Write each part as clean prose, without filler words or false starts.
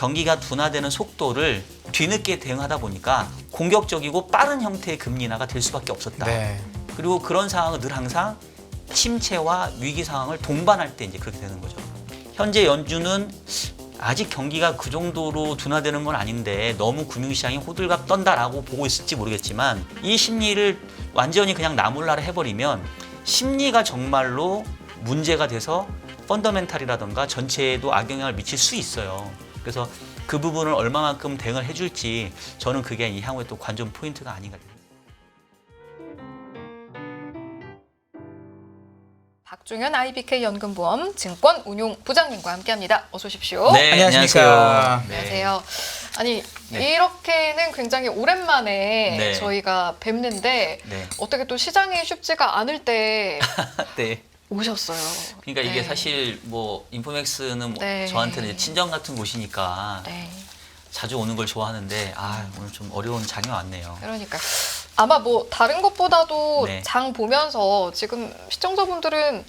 경기가 둔화되는 속도를 뒤늦게 대응하다 보니까 공격적이고 빠른 형태의 금리 인하가 될 수밖에 없었다. 네. 그리고 그런 상황은 늘 항상 침체와 위기 상황을 동반할 때 이제 그렇게 되는 거죠. 현재 연준은 아직 경기가 그 정도로 둔화되는 건 아닌데 너무 금융시장이 호들갑 떤다라고 보고 있을지 모르겠지만 이 심리를 완전히 그냥 나몰라라 해버리면 심리가 정말로 문제가 돼서 펀더멘탈이라던가 전체에도 악영향을 미칠 수 있어요. 그래서 그 부분을 얼마만큼 대응을 해줄지 저는 그게 이 향후의 또 관전 포인트가 아닌가. 박종현 IBK 연금보험 증권운용부장님과 함께합니다. 어서 오십시오. 네, 안녕하십니까. 안녕하세요. 아니 네. 이렇게는 굉장히 오랜만에 네. 저희가 뵙는데 네. 어떻게 또 시장이 쉽지가 않을 때 네. 오셨어요. 그러니까 이게 네. 사실 뭐 인포맥스는 뭐 네. 저한테는 이제 친정 같은 곳이니까 네. 자주 오는 걸 좋아하는데 오늘 좀 어려운 장이 왔네요. 그러니까 아마 뭐 다른 것보다도 네. 장 보면서 지금 시청자분들은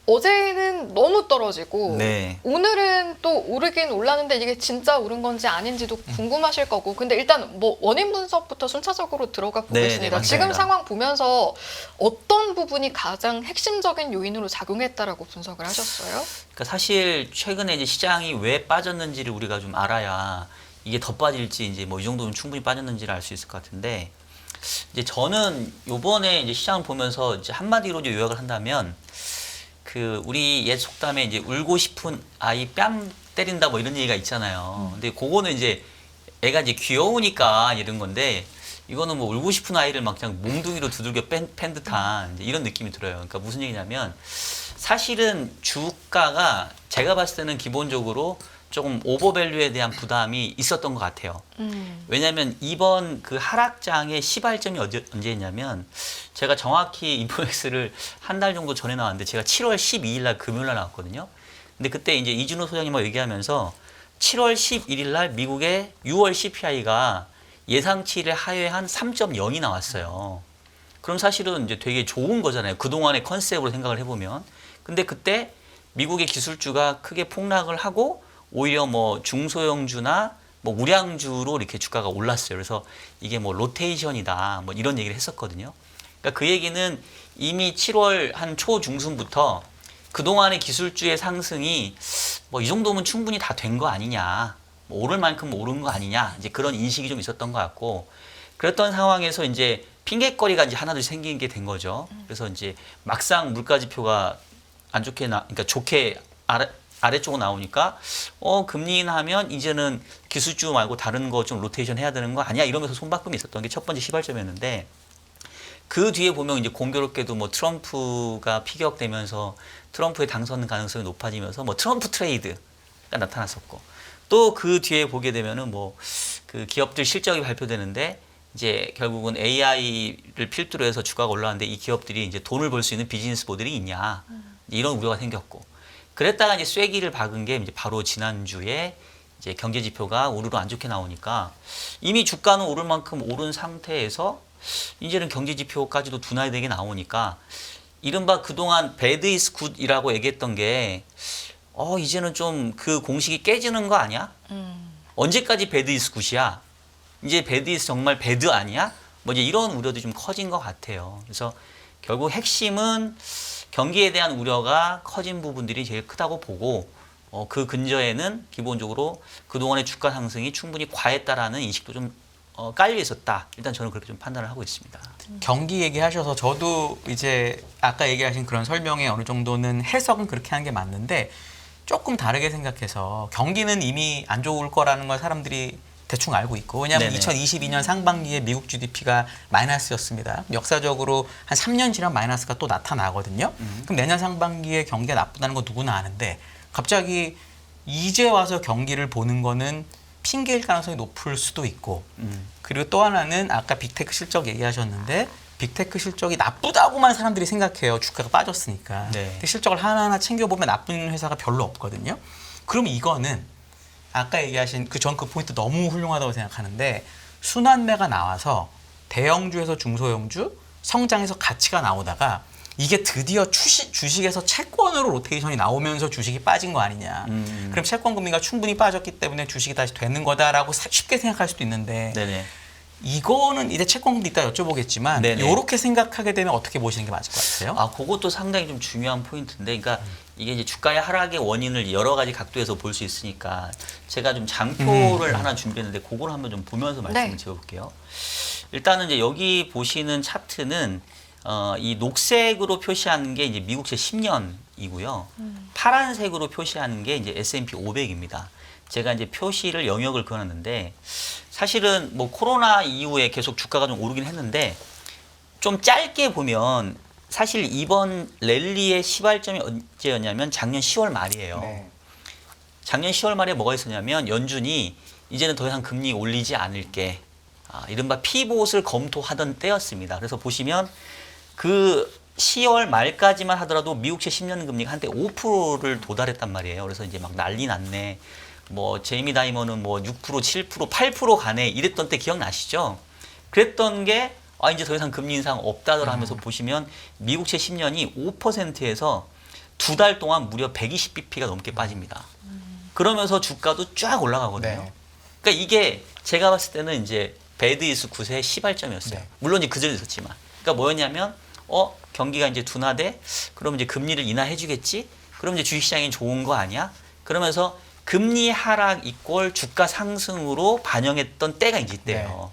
어제는 너무 떨어지고 네. 오늘은 또 오르긴 올랐는데 이게 진짜 오른 건지 아닌지도 궁금하실 거고 근데 일단 뭐 원인 분석부터 순차적으로 들어가 네, 보겠습니다. 네, 지금 맞습니다. 상황 보면서 어떤 부분이 가장 핵심적인 요인으로 작용했다라고 분석을 하셨어요? 그러니까 사실 최근에 이제 시장이 왜 빠졌는지를 우리가 좀 알아야 이게 더 빠질지 이제 뭐 이 정도면 충분히 빠졌는지를 알 수 있을 것 같은데 이제 저는 요번에 이제 시장을 보면서 이제 한마디로 이제 요약을 한다면 그 우리 옛 속담에 이제 울고 싶은 아이 뺨 때린다 뭐 이런 얘기가 있잖아요. 근데 그거는 이제 애가 이제 귀여우니까 이런 건데 이거는 뭐 울고 싶은 아이를 막 그냥 몽둥이로 두들겨 팬 듯한 이제 이런 느낌이 들어요. 그러니까 무슨 얘기냐면 사실은 주가가 제가 봤을 때는 기본적으로 조금 오버밸류에 대한 부담이 있었던 것 같아요. 왜냐하면 이번 그 하락장의 시발점이 언제였냐면 제가 정확히 인포맥스를 한 달 정도 전에 나왔는데 제가 7월 12일 날 금요일 날 나왔거든요. 근데 그때 이제 이준호 소장님하고 얘기하면서 7월 11일 날 미국의 6월 CPI가 예상치를 하회한 3.0이 나왔어요. 그럼 사실은 이제 되게 좋은 거잖아요. 그동안의 컨셉으로 생각을 해보면. 근데 그때 미국의 기술주가 크게 폭락을 하고 오히려 뭐 중소형주나 뭐 우량주로 이렇게 주가가 올랐어요. 그래서 이게 뭐 로테이션이다 뭐 이런 얘기를 했었거든요. 그러니까 그 얘기는 이미 7월 한 초중순부터 그동안의 기술주의 상승이 뭐 이 정도면 충분히 다 된 거 아니냐. 뭐 오를 만큼 오른 거 아니냐. 이제 그런 인식이 좀 있었던 것 같고 그랬던 상황에서 이제 핑계거리가 이제 하나둘 생기게 된 거죠. 그래서 이제 막상 물가지표가 안 좋게 그러니까 좋게 아래쪽으로 나오니까 금리 인하면 이제는 기술주 말고 다른 거 좀 로테이션 해야 되는 거 아니야? 이러면서 손바꿈이 있었던 게 첫 번째 시발점이었는데 그 뒤에 보면 이제 공교롭게도 뭐 트럼프가 피격되면서 트럼프의 당선 가능성이 높아지면서 뭐 트럼프 트레이드가 나타났었고 또 그 뒤에 보게 되면은 뭐 그 기업들 실적이 발표되는데 이제 결국은 AI를 필두로 해서 주가가 올라왔는데 이 기업들이 이제 돈을 벌 수 있는 비즈니스 모델이 있냐 이런 우려가 생겼고 그랬다가 이제 쐐기를 박은 게 이제 바로 지난주에 이제 경제 지표가 우르르 안 좋게 나오니까 이미 주가는 오를 만큼 오른 상태에서 이제는 경제 지표까지도 둔화되게 나오니까 이른바 그동안 배드 이스 굿이라고 얘기했던 게 이제는 좀 그 공식이 깨지는 거 아니야? 언제까지 배드 이스 굿이야? 이제 배드 이스 정말 배드 아니야? 뭐 이제 이런 우려도 좀 커진 것 같아요. 그래서 결국 핵심은 경기에 대한 우려가 커진 부분들이 제일 크다고 보고 그 근저에는 기본적으로 그동안의 주가 상승이 충분히 과했다라는 인식도 좀 깔려 있었다. 일단 저는 그렇게 좀 판단을 하고 있습니다. 경기 얘기하셔서 저도 이제 아까 얘기하신 그런 설명에 어느 정도는 해석은 그렇게 하는 게 맞는데 조금 다르게 생각해서 경기는 이미 안 좋을 거라는 걸 사람들이 대충 알고 있고 왜냐하면 네네. 2022년 상반기에 미국 GDP가 마이너스였습니다. 역사적으로 한 3년 지난 마이너스가 또 나타나거든요. 그럼 내년 상반기에 경기가 나쁘다는 거 누구나 아는데 갑자기 이제 와서 경기를 보는 거는 핑계일 가능성이 높을 수도 있고 그리고 또 하나는 아까 빅테크 실적 얘기하셨는데 빅테크 실적이 나쁘다고만 사람들이 생각해요. 주가가 빠졌으니까. 네. 근데 실적을 하나하나 챙겨보면 나쁜 회사가 별로 없거든요. 그럼 이거는 아까 얘기하신 전 그 포인트 너무 훌륭하다고 생각하는데 순환매가 나와서 대형주에서 중소형주 성장해서 가치가 나오다가 이게 드디어 주식에서 채권으로 로테이션이 나오면서 주식이 빠진 거 아니냐. 그럼 채권 금리가 충분히 빠졌기 때문에 주식이 다시 되는 거다라고 쉽게 생각할 수도 있는데 네네. 이거는 이제 채권 금리 이따 여쭤보겠지만 네네. 이렇게 생각하게 되면 어떻게 보시는 게 맞을 것 같아요? 아, 그것도 상당히 좀 중요한 포인트인데, 그러니까 이게 이제 주가의 하락의 원인을 여러 가지 각도에서 볼 수 있으니까 제가 좀 장표를 하나 준비했는데 그걸 한번 좀 보면서 말씀을 네. 드려볼게요. 일단은 이제 여기 보시는 차트는 이 녹색으로 표시하는 게 이제 미국채 10년이고요. 파란색으로 표시하는 게 이제 S&P 500입니다. 제가 이제 표시를 영역을 그어놨는데 사실은 뭐 코로나 이후에 계속 주가가 좀 오르긴 했는데 좀 짧게 보면 사실 이번 랠리의 시발점이 언제였냐면 작년 10월 말이에요. 네. 작년 10월 말에 뭐가 있었냐면 연준이 이제는 더 이상 금리 올리지 않을게. 이른바 피봇을 검토하던 때였습니다. 그래서 보시면 그 10월 말까지만 하더라도 미국채 10년 금리가 한때 5%를 도달했단 말이에요. 그래서 이제 막 난리 났네. 뭐 제이미 다이머는 뭐 6%, 7%, 8% 가네 이랬던 때 기억나시죠? 그랬던 게 이제 더 이상 금리 인상 없다더라 하면서 보시면 미국채 10년이 5%에서 두 달 동안 무려 120bp가 넘게 빠집니다. 그러면서 주가도 쫙 올라가거든요. 네. 그러니까 이게 제가 봤을 때는 이제 배드이스 9세의 시발점이었어요. 네. 물론 이제 그전에 있었지만. 그러니까 뭐였냐면 경기가 이제 둔화돼? 그럼 이제 금리를 인하해주겠지? 그럼 이제 주식시장이 좋은 거 아니야? 그러면서 금리 하락 이꼴 주가 상승으로 반영했던 때가 이제 있대요.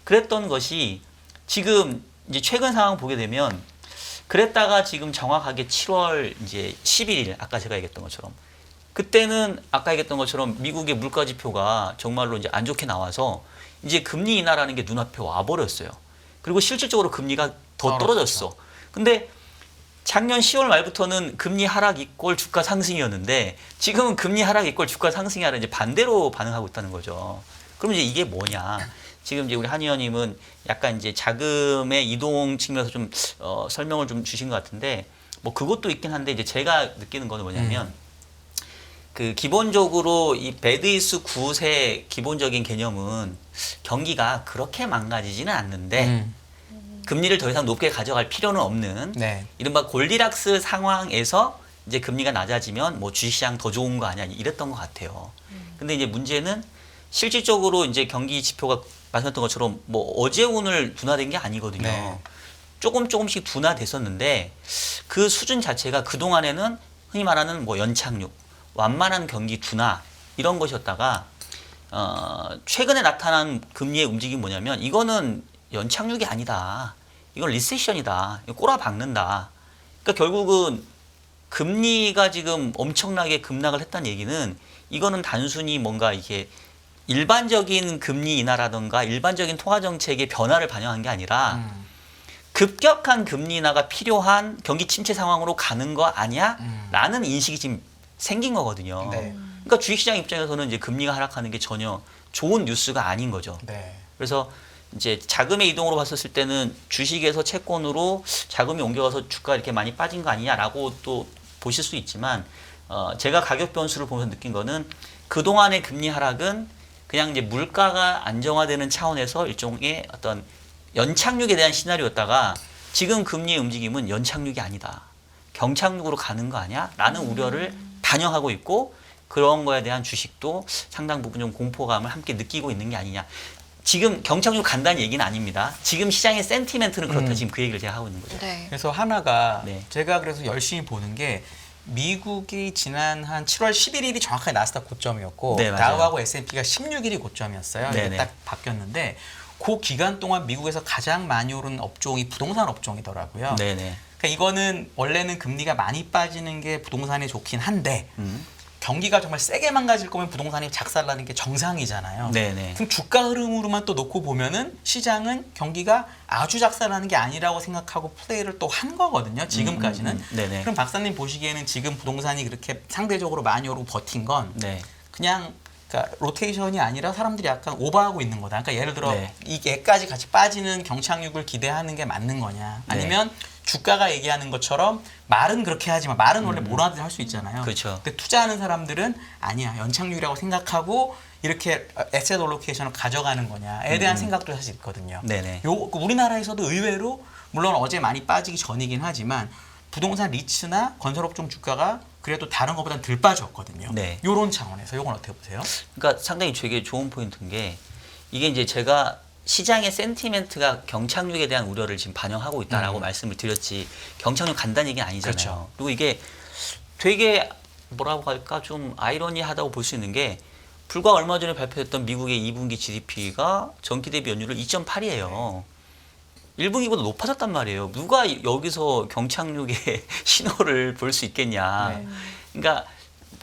그랬던 것이 지금 이제 최근 상황 보게 되면 그랬다가 지금 정확하게 7월 이제 11일 아까 제가 얘기했던 것처럼 그때는 아까 얘기했던 것처럼 미국의 물가 지표가 정말로 이제 안 좋게 나와서 이제 금리 인하라는 게 눈앞에 와버렸어요. 그리고 실질적으로 금리가 더 떨어졌어. 근데 작년 10월 말부터는 금리 하락 이꼴 주가 상승이었는데 지금은 금리 하락 이꼴 주가 상승이 아니라 이제 반대로 반응하고 있다는 거죠. 그럼 이제 이게 뭐냐? 지금 이제 우리 한 의원님은 약간 이제 자금의 이동 측면에서 좀 설명을 좀 주신 것 같은데 뭐 그것도 있긴 한데 이제 제가 느끼는 거는 뭐냐면 그 기본적으로 이 배드이스 9세 기본적인 개념은 경기가 그렇게 망가지지는 않는데 금리를 더 이상 높게 가져갈 필요는 없는 네. 이른바 골디락스 상황에서 이제 금리가 낮아지면 뭐 주식시장 더 좋은 거 아니야 이랬던 것 같아요. 근데 이제 문제는 실질적으로 이제 경기 지표가 말씀했던 것처럼 뭐 어제 오늘 둔화된 게 아니거든요. 네. 조금씩 둔화됐었는데 그 수준 자체가 그동안에는 흔히 말하는 뭐 연착륙, 완만한 경기 둔화 이런 것이었다가 최근에 나타난 금리의 움직임이 뭐냐면 이거는 연착륙이 아니다. 이건 리세션이다. 이거 꼬라박는다. 그러니까 결국은 금리가 지금 엄청나게 급락을 했다는 얘기는 이거는 단순히 뭔가 이게 일반적인 금리 인하라든가 일반적인 통화 정책의 변화를 반영한 게 아니라 급격한 금리 인하가 필요한 경기 침체 상황으로 가는 거 아니야? 라는 인식이 지금 생긴 거거든요. 네. 그러니까 주식시장 입장에서는 이제 금리가 하락하는 게 전혀 좋은 뉴스가 아닌 거죠. 네. 그래서 이제 자금의 이동으로 봤었을 때는 주식에서 채권으로 자금이 옮겨가서 주가가 이렇게 많이 빠진 거 아니냐라고 또 보실 수 있지만 제가 가격 변수를 보면서 느낀 거는 그동안의 금리 하락은 그냥 이제 물가가 안정화되는 차원에서 일종의 어떤 연착륙에 대한 시나리오였다가 지금 금리의 움직임은 연착륙이 아니다. 경착륙으로 가는 거 아니야? 라는 우려를 반영하고 있고 그런 거에 대한 주식도 상당 부분 좀 공포감을 함께 느끼고 있는 게 아니냐. 지금 경착륙 간다는 얘기는 아닙니다. 지금 시장의 센티멘트는 그렇다. 지금 그 얘기를 제가 하고 있는 거죠. 네. 그래서 하나가 네. 제가 그래서 열심히 보는 게 미국이 지난 한 7월 11일이 정확하게 나스닥 고점이었고 네, 맞아요. 다우하고 S&P가 16일이 고점이었어요. 이게 네네. 딱 바뀌었는데 그 기간 동안 미국에서 가장 많이 오른 업종이 부동산 업종이더라고요. 네네. 그러니까 이거는 원래는 금리가 많이 빠지는 게 부동산에 좋긴 한데 경기가 정말 세게 망가질 거면 부동산이 작살나는 게 정상이잖아요. 네네. 그럼 주가 흐름으로만 또 놓고 보면은 시장은 경기가 아주 작살나는 게 아니라고 생각하고 플레이를 또 한 거거든요. 지금까지는. 네네. 그럼 박사님 보시기에는 지금 부동산이 그렇게 상대적으로 많이 오르고 버틴 건 네. 그냥 그러니까 로테이션이 아니라 사람들이 약간 오버하고 있는 거다. 그러니까 예를 들어 네. 이게까지 같이 빠지는 경착륙을 기대하는 게 맞는 거냐? 아니면 주가가 얘기하는 것처럼 말은 그렇게 하지만 말은 원래 뭐라든 할 수 있잖아요. 그렇죠. 근데 투자하는 사람들은 아니야 연착륙이라고 생각하고 이렇게 에셋 올로케이션을 가져가는 거냐에 대한 생각도 사실 있거든요. 네네. 우리나라에서도 의외로 물론 어제 많이 빠지기 전이긴 하지만 부동산 리츠나 건설업종 주가가 그래도 다른 것보다는 덜 빠졌거든요. 네. 이런 차원에서 이건 어떻게 보세요? 그러니까 상당히 되게 좋은 포인트인 게 이게 이제 제가 시장의 센티멘트가 경착륙에 대한 우려를 지금 반영하고 있다라고 말씀을 드렸지 경착륙 간다는 얘기는 아니잖아요. 그렇죠. 그리고 이게 되게 뭐라고 할까 좀 아이러니하다고 볼 수 있는 게 불과 얼마 전에 발표했던 미국의 2분기 GDP가 전기 대비 연율을 2.8이에요. 1분기보다 높아졌단 말이에요. 누가 여기서 경착륙의 신호를 볼 수 있겠냐. 그러니까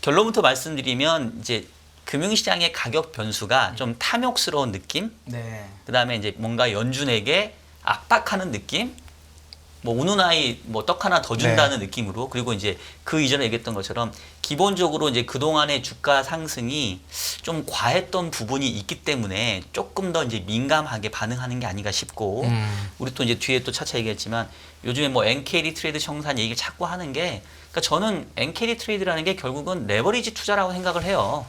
결론부터 말씀드리면 이제 금융시장의 가격 변수가 좀 탐욕스러운 느낌, 네. 그다음에 이제 뭔가 연준에게 압박하는 느낌, 뭐 우는 아이 뭐 떡 하나 더 준다는 느낌으로 그리고 이제 그 이전에 얘기했던 것처럼 기본적으로 이제 그동안의 주가 상승이 좀 과했던 부분이 있기 때문에 조금 더 이제 민감하게 반응하는 게 아닌가 싶고 우리 또 이제 뒤에 또 차차 얘기했지만 요즘에 뭐 NKD 트레이드 청산 얘기를 자꾸 하는 게 그러니까 저는 NKD 트레이드라는 게 결국은 레버리지 투자라고 생각을 해요.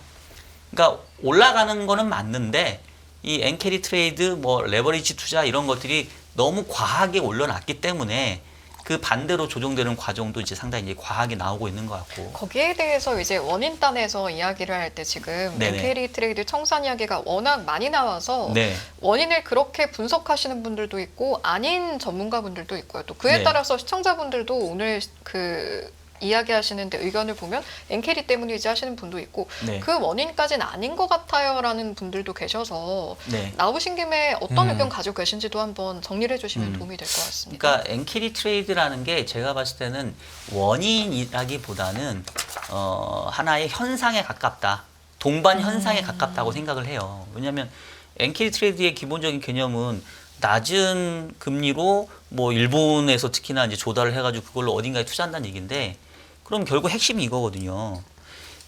그러니까 올라가는 거는 맞는데 이 NKD 트레이드 뭐 레버리지 투자 이런 것들이 너무 과하게 올려놨기 때문에 그 반대로 조정되는 과정도 이제 상당히 이제 과하게 나오고 있는 것 같고. 거기에 대해서 이제 원인단에서 이야기를 할 때 지금 네네. NKD 트레이드 청산 이야기가 워낙 많이 나와서 네. 원인을 그렇게 분석하시는 분들도 있고 아닌 전문가분들도 있고요. 또 그에 네. 따라서 시청자분들도 오늘 그 이야기하시는데 의견을 보면 NKD 때문이지 하시는 분도 있고 네. 그 원인까지는 아닌 것 같아요라는 분들도 계셔서 네. 나오신 김에 어떤 의견 가지고 계신지도 한번 정리를 해주시면 도움이 될 것 같습니다. 그러니까 NKD 트레이드라는 게 제가 봤을 때는 원인이라기보다는 하나의 현상에 가깝다. 동반 현상에 가깝다고 생각을 해요. 왜냐하면 NKD 트레이드의 기본적인 개념은 낮은 금리로 뭐 일본에서 특히나 이제 조달을 해가지고 그걸로 어딘가에 투자한다는 얘기인데 그럼 결국 핵심이 이거거든요.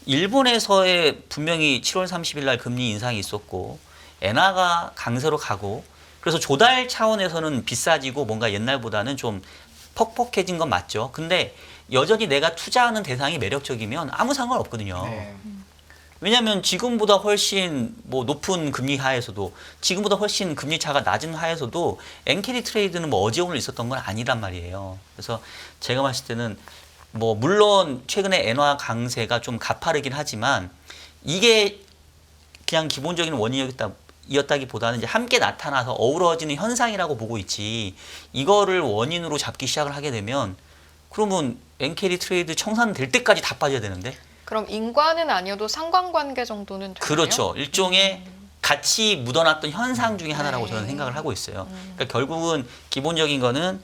일본에서의 분명히 7월 30일 날 금리 인상이 있었고 엔화가 강세로 가고 그래서 조달 차원에서는 비싸지고 뭔가 옛날보다는 좀 퍽퍽해진 건 맞죠. 근데 여전히 내가 투자하는 대상이 매력적이면 아무 상관없거든요. 네. 왜냐하면 지금보다 훨씬 뭐 높은 금리 하에서도 지금보다 훨씬 금리 차가 낮은 하에서도 NKD 트레이드는 뭐 어제 오늘 있었던 건 아니란 말이에요. 그래서 제가 봤을 때는 뭐 물론 최근에 엔화 강세가 좀 가파르긴 하지만 이게 그냥 기본적인 원인이었다기보다는 이제 함께 나타나서 어우러지는 현상이라고 보고 있지 이거를 원인으로 잡기 시작을 하게 되면 그러면 NKD 트레이드 청산될 때까지 다 빠져야 되는데 그럼 인과는 아니어도 상관관계 정도는 되나요? 그렇죠. 일종의 같이 묻어놨던 현상 중에 하나라고 네. 저는 생각을 하고 있어요. 그러니까 결국은 기본적인 거는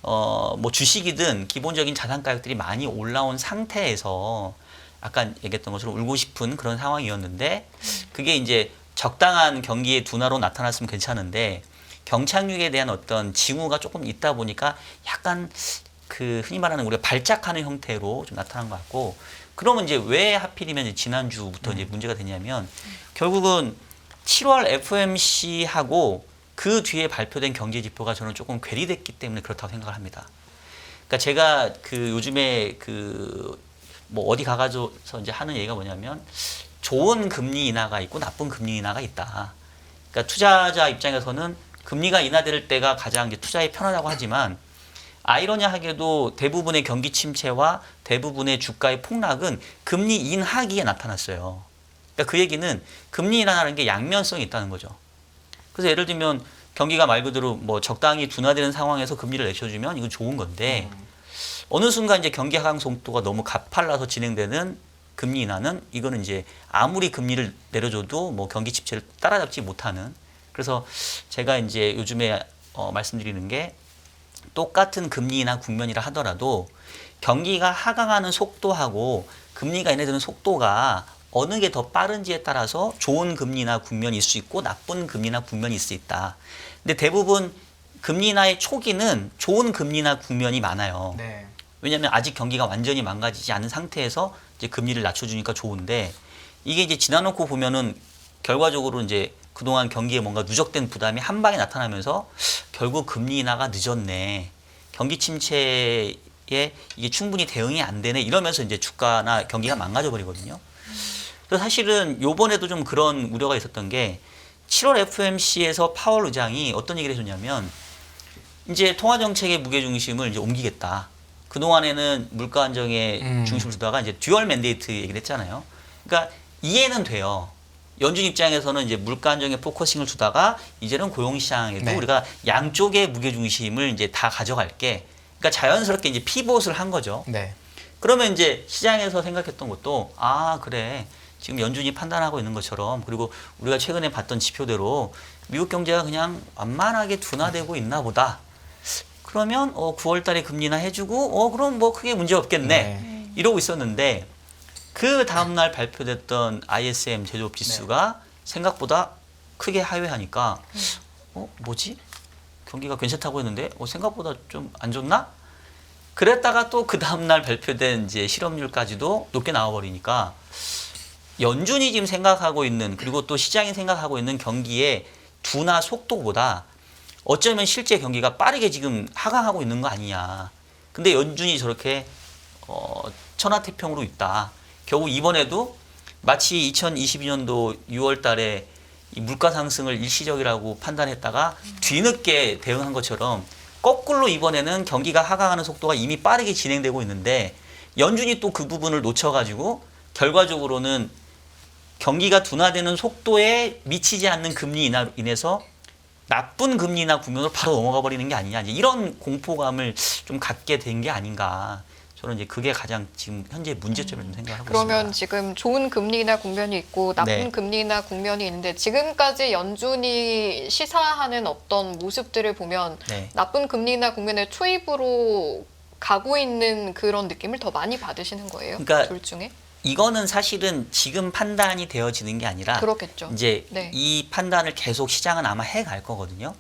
뭐 주식이든 기본적인 자산 가격들이 많이 올라온 상태에서 아까 얘기했던 것처럼 울고 싶은 그런 상황이었는데 그게 이제 적당한 경기의 둔화로 나타났으면 괜찮은데 경착륙에 대한 어떤 징후가 조금 있다 보니까 약간 그 흔히 말하는 우리가 발작하는 형태로 좀 나타난 것 같고 그러면 이제 왜 하필이면 이제 지난주부터 이제 문제가 되냐면 결국은 7월 FOMC하고 그 뒤에 발표된 경제 지표가 저는 조금 괴리됐기 때문에 그렇다고 생각을 합니다. 그러니까 제가 그 요즘에 그 뭐 어디 가가지고 이제 하는 얘기가 뭐냐면 좋은 금리 인하가 있고 나쁜 금리 인하가 있다. 그러니까 투자자 입장에서는 금리가 인하될 때가 가장 이제 투자에 편하다고 하지만 아이러니하게도 대부분의 경기 침체와 대부분의 주가의 폭락은 금리 인하기에 나타났어요. 그러니까 그 얘기는 금리 인하라는 게 양면성이 있다는 거죠. 그래서 예를 들면 경기가 말 그대로 뭐 적당히 둔화되는 상황에서 금리를 내려주면 이건 좋은 건데 어느 순간 이제 경기 하강 속도가 너무 가팔라서 진행되는 금리 인하는 이거는 이제 아무리 금리를 내려줘도 뭐 경기 침체를 따라잡지 못하는 그래서 제가 이제 요즘에 말씀드리는 게 똑같은 금리 인하 국면이라 하더라도 경기가 하강하는 속도하고 금리가 인하되는 속도가 어느 게 더 빠른지에 따라서 좋은 금리 인하 국면이 있을 수 있고 나쁜 금리 인하 국면이 있을 수 있다. 근데 대부분 금리 인하의 초기는 좋은 금리 인하 국면이 많아요. 네. 왜냐하면 아직 경기가 완전히 망가지지 않은 상태에서 이제 금리를 낮춰주니까 좋은데 이게 이제 지나놓고 보면은 결과적으로 이제 그동안 경기에 뭔가 누적된 부담이 한 방에 나타나면서 결국 금리 인하가 늦었네. 경기 침체에 이게 충분히 대응이 안 되네 이러면서 이제 주가나 경기가 망가져 버리거든요. 그래서 사실은 요번에도 좀 그런 우려가 있었던 게 7월 FOMC에서 파월 의장이 어떤 얘기를 해줬냐면 이제 통화 정책의 무게 중심을 이제 옮기겠다. 그 동안에는 물가 안정에 중심을 두다가 이제 듀얼 맨데이트 얘기를 했잖아요. 그러니까 이해는 돼요. 연준 입장에서는 이제 물가 안정에 포커싱을 두다가 이제는 고용 시장에도 네. 우리가 양쪽의 무게 중심을 이제 다 가져갈게. 그러니까 자연스럽게 이제 피봇을 한 거죠. 네. 그러면 이제 시장에서 생각했던 것도 아 그래 지금 연준이 판단하고 있는 것처럼 그리고 우리가 최근에 봤던 지표대로 미국 경제가 그냥 완만하게 둔화되고 있나 보다. 그러면 9월 달에 금리나 해주고 그럼 뭐 크게 문제 없겠네. 네. 이러고 있었는데 그 다음날 발표됐던 ISM 제조업 지수가 생각보다 크게 하회하니까 뭐지? 경기가 괜찮다고 했는데 생각보다 좀 안 좋나? 그랬다가 또 그 다음날 발표된 이제 실업률까지도 높게 나와버리니까 연준이 지금 생각하고 있는 그리고 또 시장이 생각하고 있는 경기의 둔화 속도보다 어쩌면 실제 경기가 빠르게 지금 하강하고 있는 거 아니냐. 근데 연준이 저렇게 천하태평으로 있다. 결국 이번에도 마치 2022년도 6월 달에 이 물가 상승을 일시적이라고 판단했다가 뒤늦게 대응한 것처럼 거꾸로 이번에는 경기가 하강하는 속도가 이미 빠르게 진행되고 있는데 연준이 또 그 부분을 놓쳐가지고 결과적으로는 경기가 둔화되는 속도에 미치지 않는 금리 인해서 나쁜 금리 인하 국면으로 바로 넘어가 버리는 게 아니냐. 이제 이런 공포감을 좀 갖게 된 게 아닌가. 저는 이제 그게 가장 지금 현재 문제점이라고 생각하고 그러면 있습니다. 지금 좋은 금리 인하 국면이 있고 나쁜 네. 금리 인하 국면이 있는데 지금까지 연준이 시사하는 어떤 모습들을 보면 네. 나쁜 금리 인하 국면의 초입으로 가고 있는 그런 느낌을 더 많이 받으시는 거예요? 그러니까 둘 중에? 이거는 사실은 지금 판단이 되어지는 게 아니라 그렇겠죠. 이제 네. 이 판단을 계속 시장은 아마 해갈 거거든요.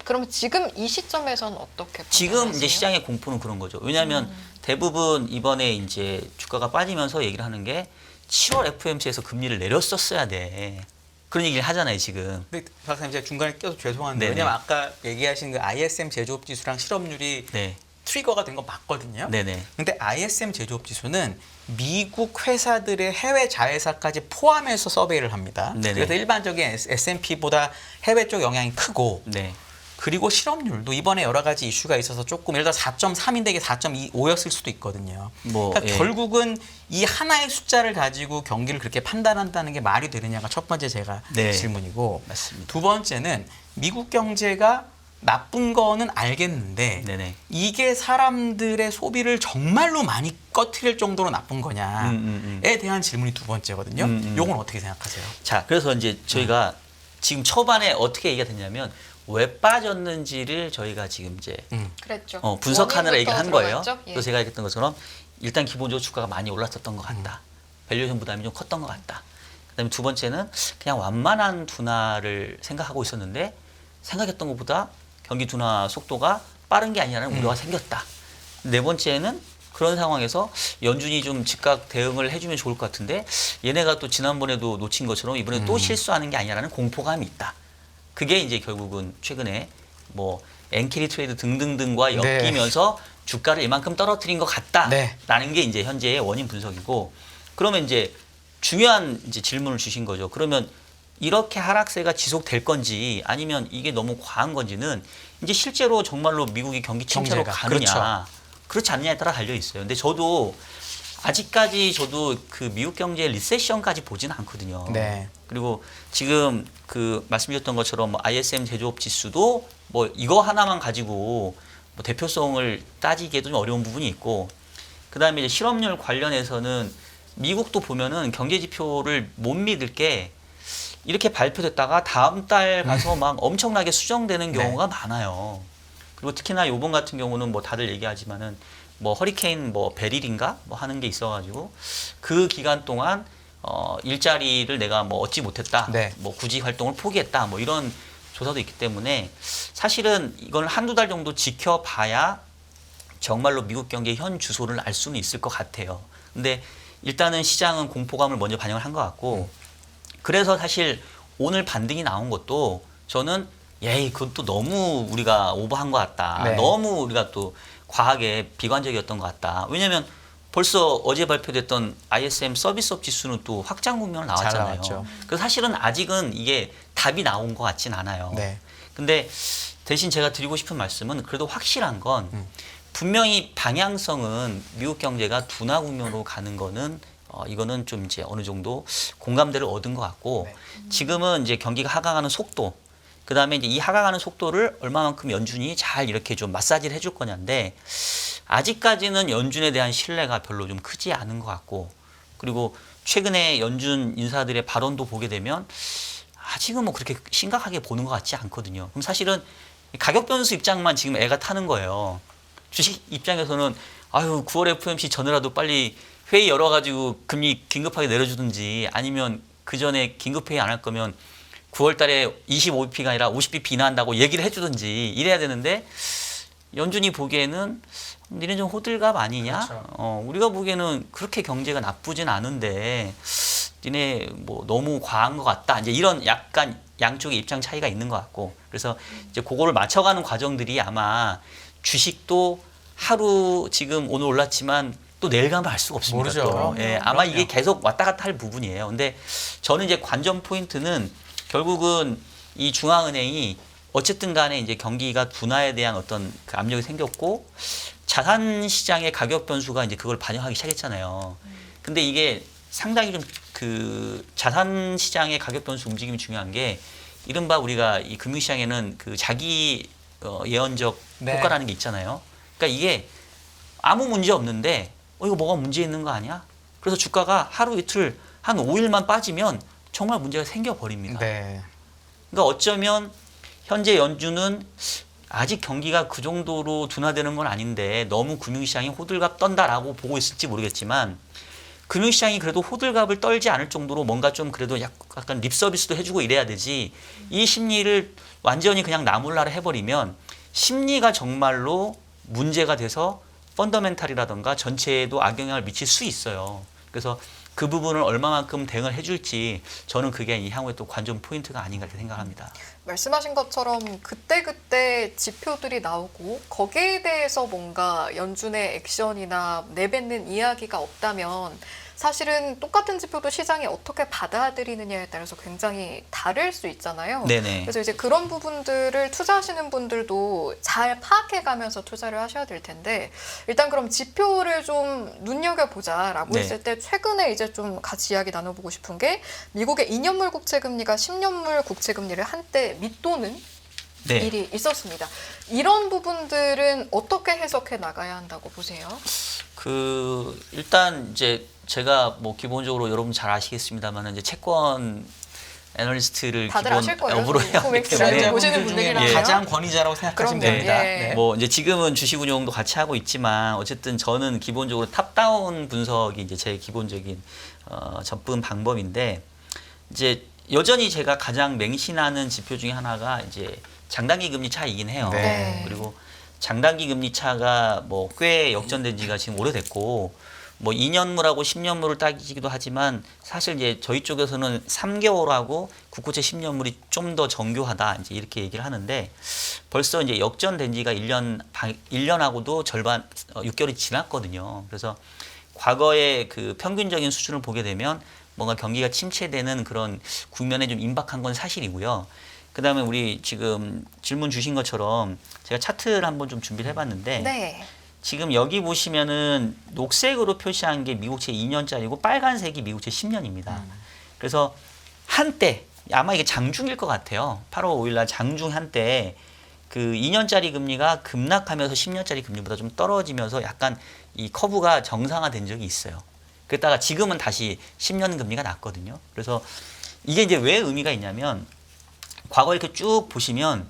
그럼 지금 이 시점에서는 어떻게 지금 판단하세요? 이제 시장의 공포는 그런 거죠. 왜냐하면 대부분 이번에 이제 주가가 빠지면서 얘기를 하는 게 7월 FOMC에서 금리를 내렸었어야 돼. 그런 얘기를 하잖아요, 지금. 근데 박사님 제가 중간에 껴서 죄송한데 네네. 왜냐면 아까 얘기하신 그 ISM 제조업 지수랑 실업률이 네. 트리거가 된 거 맞거든요. 네네. 근데 ISM 제조업 지수는 미국 회사들의 해외 자회사까지 포함해서 서베이를 합니다. 네네. 그래서 일반적인 S&P보다 해외 쪽 영향이 크고 네. 그리고 실업률도 이번에 여러 가지 이슈가 있어서 조금 예를 들어 4.3인데 이게 4.25였을 수도 있거든요. 뭐, 그러니까 예. 결국은 이 하나의 숫자를 가지고 경기를 그렇게 판단한다는 게 말이 되느냐가 첫 번째 제가 네. 질문이고 맞습니다. 두 번째는 미국 경제가 나쁜 거는 알겠는데 네네. 이게 사람들의 소비를 정말로 많이 꺼트릴 정도로 나쁜 거냐에 대한 질문이 두 번째거든요. 요건 어떻게 생각하세요? 자, 그래서 이제 저희가 지금 초반에 어떻게 얘기가 됐냐면 왜 빠졌는지를 저희가 지금 이제 그랬죠. 분석하느라 얘기를 한 거예요. 들어갔죠? 예. 그래서 제가 얘기했던 것처럼 일단 기본적으로 주가가 많이 올랐었던 것 같다. 밸류에이션 부담이 좀 컸던 것 같다. 그다음에 두 번째는 그냥 완만한 둔화를 생각하고 있었는데 생각했던 것보다 경기 둔화 속도가 빠른 게 아니라는 우려가 생겼다. 네 번째는 그런 상황에서 연준이 좀 즉각 대응을 해주면 좋을 것 같은데 얘네가 또 지난번에도 놓친 것처럼 이번에 또 실수하는 게 아니라는 공포감이 있다. 그게 이제 결국은 최근에 뭐 엔캐리 트레이드 등등등과 네. 엮이면서 주가를 이만큼 떨어뜨린 것 같다라는 네. 게 이제 현재의 원인 분석이고 그러면 이제 중요한 이제 질문을 주신 거죠. 그러면 이렇게 하락세가 지속될 건지 아니면 이게 너무 과한 건지는 이제 실제로 정말로 미국이 경기 침체로 경제가, 가느냐 그렇죠. 그렇지 않느냐에 따라 달려 있어요. 근데 저도 아직까지 그 미국 경제의 리세션까지 보지는 않거든요. 네. 그리고 지금 그 말씀드렸던 것처럼 뭐 ISM 제조업 지수도 뭐 이거 하나만 가지고 뭐 대표성을 따지기에도 좀 어려운 부분이 있고 그다음에 이제 실업률 관련해서는 미국도 보면은 경제 지표를 못 믿을 게 이렇게 발표됐다가 다음 달 가서 막 엄청나게 수정되는 경우가 많아요. 그리고 특히나 요번 같은 경우는 뭐 다들 얘기하지만은 뭐 허리케인 뭐 베릴인가 뭐 하는 게 있어가지고 그 기간 동안 일자리를 내가 뭐 얻지 못했다. 네. 뭐 구직 활동을 포기했다. 뭐 이런 조사도 있기 때문에 사실은 이건 한두 달 정도 지켜봐야 정말로 미국 경제의 현 주소를 알 수는 있을 것 같아요. 근데 일단은 시장은 공포감을 먼저 반영을 한 것 같고 그래서 사실 오늘 반등이 나온 것도 저는 예이 그건 또 너무 우리가 오버한 것 같다. 네. 너무 우리가 또 과하게 비관적이었던 것 같다. 왜냐하면 벌써 어제 발표됐던 ISM 서비스업 지수는 또 확장 국면을 잘 나왔잖아요. 나왔죠. 그래서 사실은 아직은 이게 답이 나온 것 같진 않아요. 네. 근데 대신 제가 드리고 싶은 말씀은 그래도 확실한 건 분명히 방향성은 미국 경제가 둔화 국면으로 가는 거는 이거는 좀 이제 어느 정도 공감대를 얻은 것 같고 네. 지금은 이제 경기가 하강하는 속도 그다음에 이제 이 하강하는 속도를 얼마만큼 연준이 잘 이렇게 좀 마사지를 해줄 거냐인데 아직까지는 연준에 대한 신뢰가 별로 좀 크지 않은 것 같고 그리고 최근에 연준 인사들의 발언도 보게 되면 아직은 뭐 그렇게 심각하게 보는 것 같지 않거든요. 그럼 사실은 가격 변수 입장만 지금 애가 타는 거예요. 주식 입장에서는 아유 9월 FOMC 전이라도 빨리 회의 열어가지고 금리 긴급하게 내려주든지 아니면 그 전에 긴급 회의 안 할 거면 9월 달에 25bp가 아니라 50bp 인하한다고 얘기를 해주든지 이래야 되는데 연준이 보기에는 니네 좀 호들갑 아니냐? 그렇죠. 우리가 보기에는 그렇게 경제가 나쁘진 않은데 니네 뭐 너무 과한 것 같다. 이제 이런 약간 양쪽의 입장 차이가 있는 것 같고 그래서 이제 그거를 맞춰가는 과정들이 아마 주식도 하루 지금 오늘 올랐지만 또 내일 가면 알 수가 없습니다. 모르죠. 또. 그럼요. 예, 아마 그럼요. 이게 계속 왔다 갔다 할 부분이에요. 근데 저는 이제 관전 포인트는 결국은 이 중앙은행이 어쨌든 간에 이제 경기가 둔화에 대한 어떤 그 압력이 생겼고 자산 시장의 가격 변수가 이제 그걸 반영하기 시작했잖아요. 근데 이게 상당히 좀 그 자산 시장의 가격 변수 움직임이 중요한 게 이른바 우리가 이 금융시장에는 그 자기 예언적 네. 효과라는 게 있잖아요. 그러니까 이게 아무 문제 없는데 이거 뭐가 문제 있는 거 아니야? 그래서 주가가 하루 이틀 한 5일만 빠지면 정말 문제가 생겨버립니다. 네. 그러니까 어쩌면 현재 연준은 아직 경기가 그 정도로 둔화되는 건 아닌데 너무 금융시장이 호들갑 떤다라고 보고 있을지 모르겠지만 금융시장이 그래도 호들갑을 떨지 않을 정도로 뭔가 좀 그래도 약간 립서비스도 해주고 이래야 되지 이 심리를 완전히 그냥 나몰라라 해버리면 심리가 정말로 문제가 돼서 펀더멘탈이라던가 전체에도 악영향을 미칠 수 있어요. 그래서 그 부분을 얼마만큼 대응을 해줄지 저는 그게 이 향후에 또 관전 포인트가 아닌가 이렇게 생각합니다. 말씀하신 것처럼 그때그때 지표들이 나오고 거기에 대해서 뭔가 연준의 액션이나 내뱉는 이야기가 없다면 사실은 똑같은 지표도 시장이 어떻게 받아들이느냐에 따라서 굉장히 다를 수 있잖아요. 네네. 그래서 이제 그런 부분들을 투자하시는 분들도 잘 파악해가면서 투자를 하셔야 될 텐데 일단 그럼 지표를 좀 눈여겨보자라고 네. 했을 때 최근에 이제 좀 같이 이야기 나눠보고 싶은 게 미국의 2년물 국채금리가 10년물 국채금리를 한때 밑도는 네. 일이 있었습니다. 이런 부분들은 어떻게 해석해 나가야 한다고 보세요? 일단 이제 제가 뭐 기본적으로 여러분 잘 아시겠습니다만 이제 채권 애널리스트를 다들 아실 거예요. 기본으로 해야 하기 코믹스를 때문에 보시는 중에 분들이라면. 가장 권위자라고 생각하시면 그럼요. 됩니다. 예. 네. 뭐 이제 지금은 주식 운용도 같이 하고 있지만 어쨌든 저는 기본적으로 탑다운 분석이 이제 제 기본적인 접근 방법인데 이제 여전히 제가 가장 맹신하는 지표 중에 하나가 이제 장단기 금리 차이긴 해요. 네. 그리고 장단기 금리 차가 뭐 꽤 역전된 지가 지금 오래됐고 뭐 2년물하고 10년물을 따지기도 하지만 사실 이제 저희 쪽에서는 3개월하고 국고채 10년물이 좀 더 정교하다 이제 이렇게 얘기를 하는데 벌써 이제 역전된 지가 1년하고도 절반 6개월이 지났거든요. 그래서 과거의 그 평균적인 수준을 보게 되면 뭔가 경기가 침체되는 그런 국면에 좀 임박한 건 사실이고요. 그다음에 우리 지금 질문 주신 것처럼 제가 차트를 한번 좀 준비를 해봤는데 네. 지금 여기 보시면은 녹색으로 표시한 게 미국채 2년짜리고 빨간색이 미국채 10년입니다. 그래서 한때 아마 이게 장중일 것 같아요. 8월 5일 날 장중 한때 그 2년짜리 금리가 급락하면서 10년짜리 금리보다 좀 떨어지면서 약간 이 커브가 정상화된 적이 있어요. 그랬다가 지금은 다시 10년 금리가 낮거든요. 그래서 이게 이제 왜 의미가 있냐면 과거 이렇게 쭉 보시면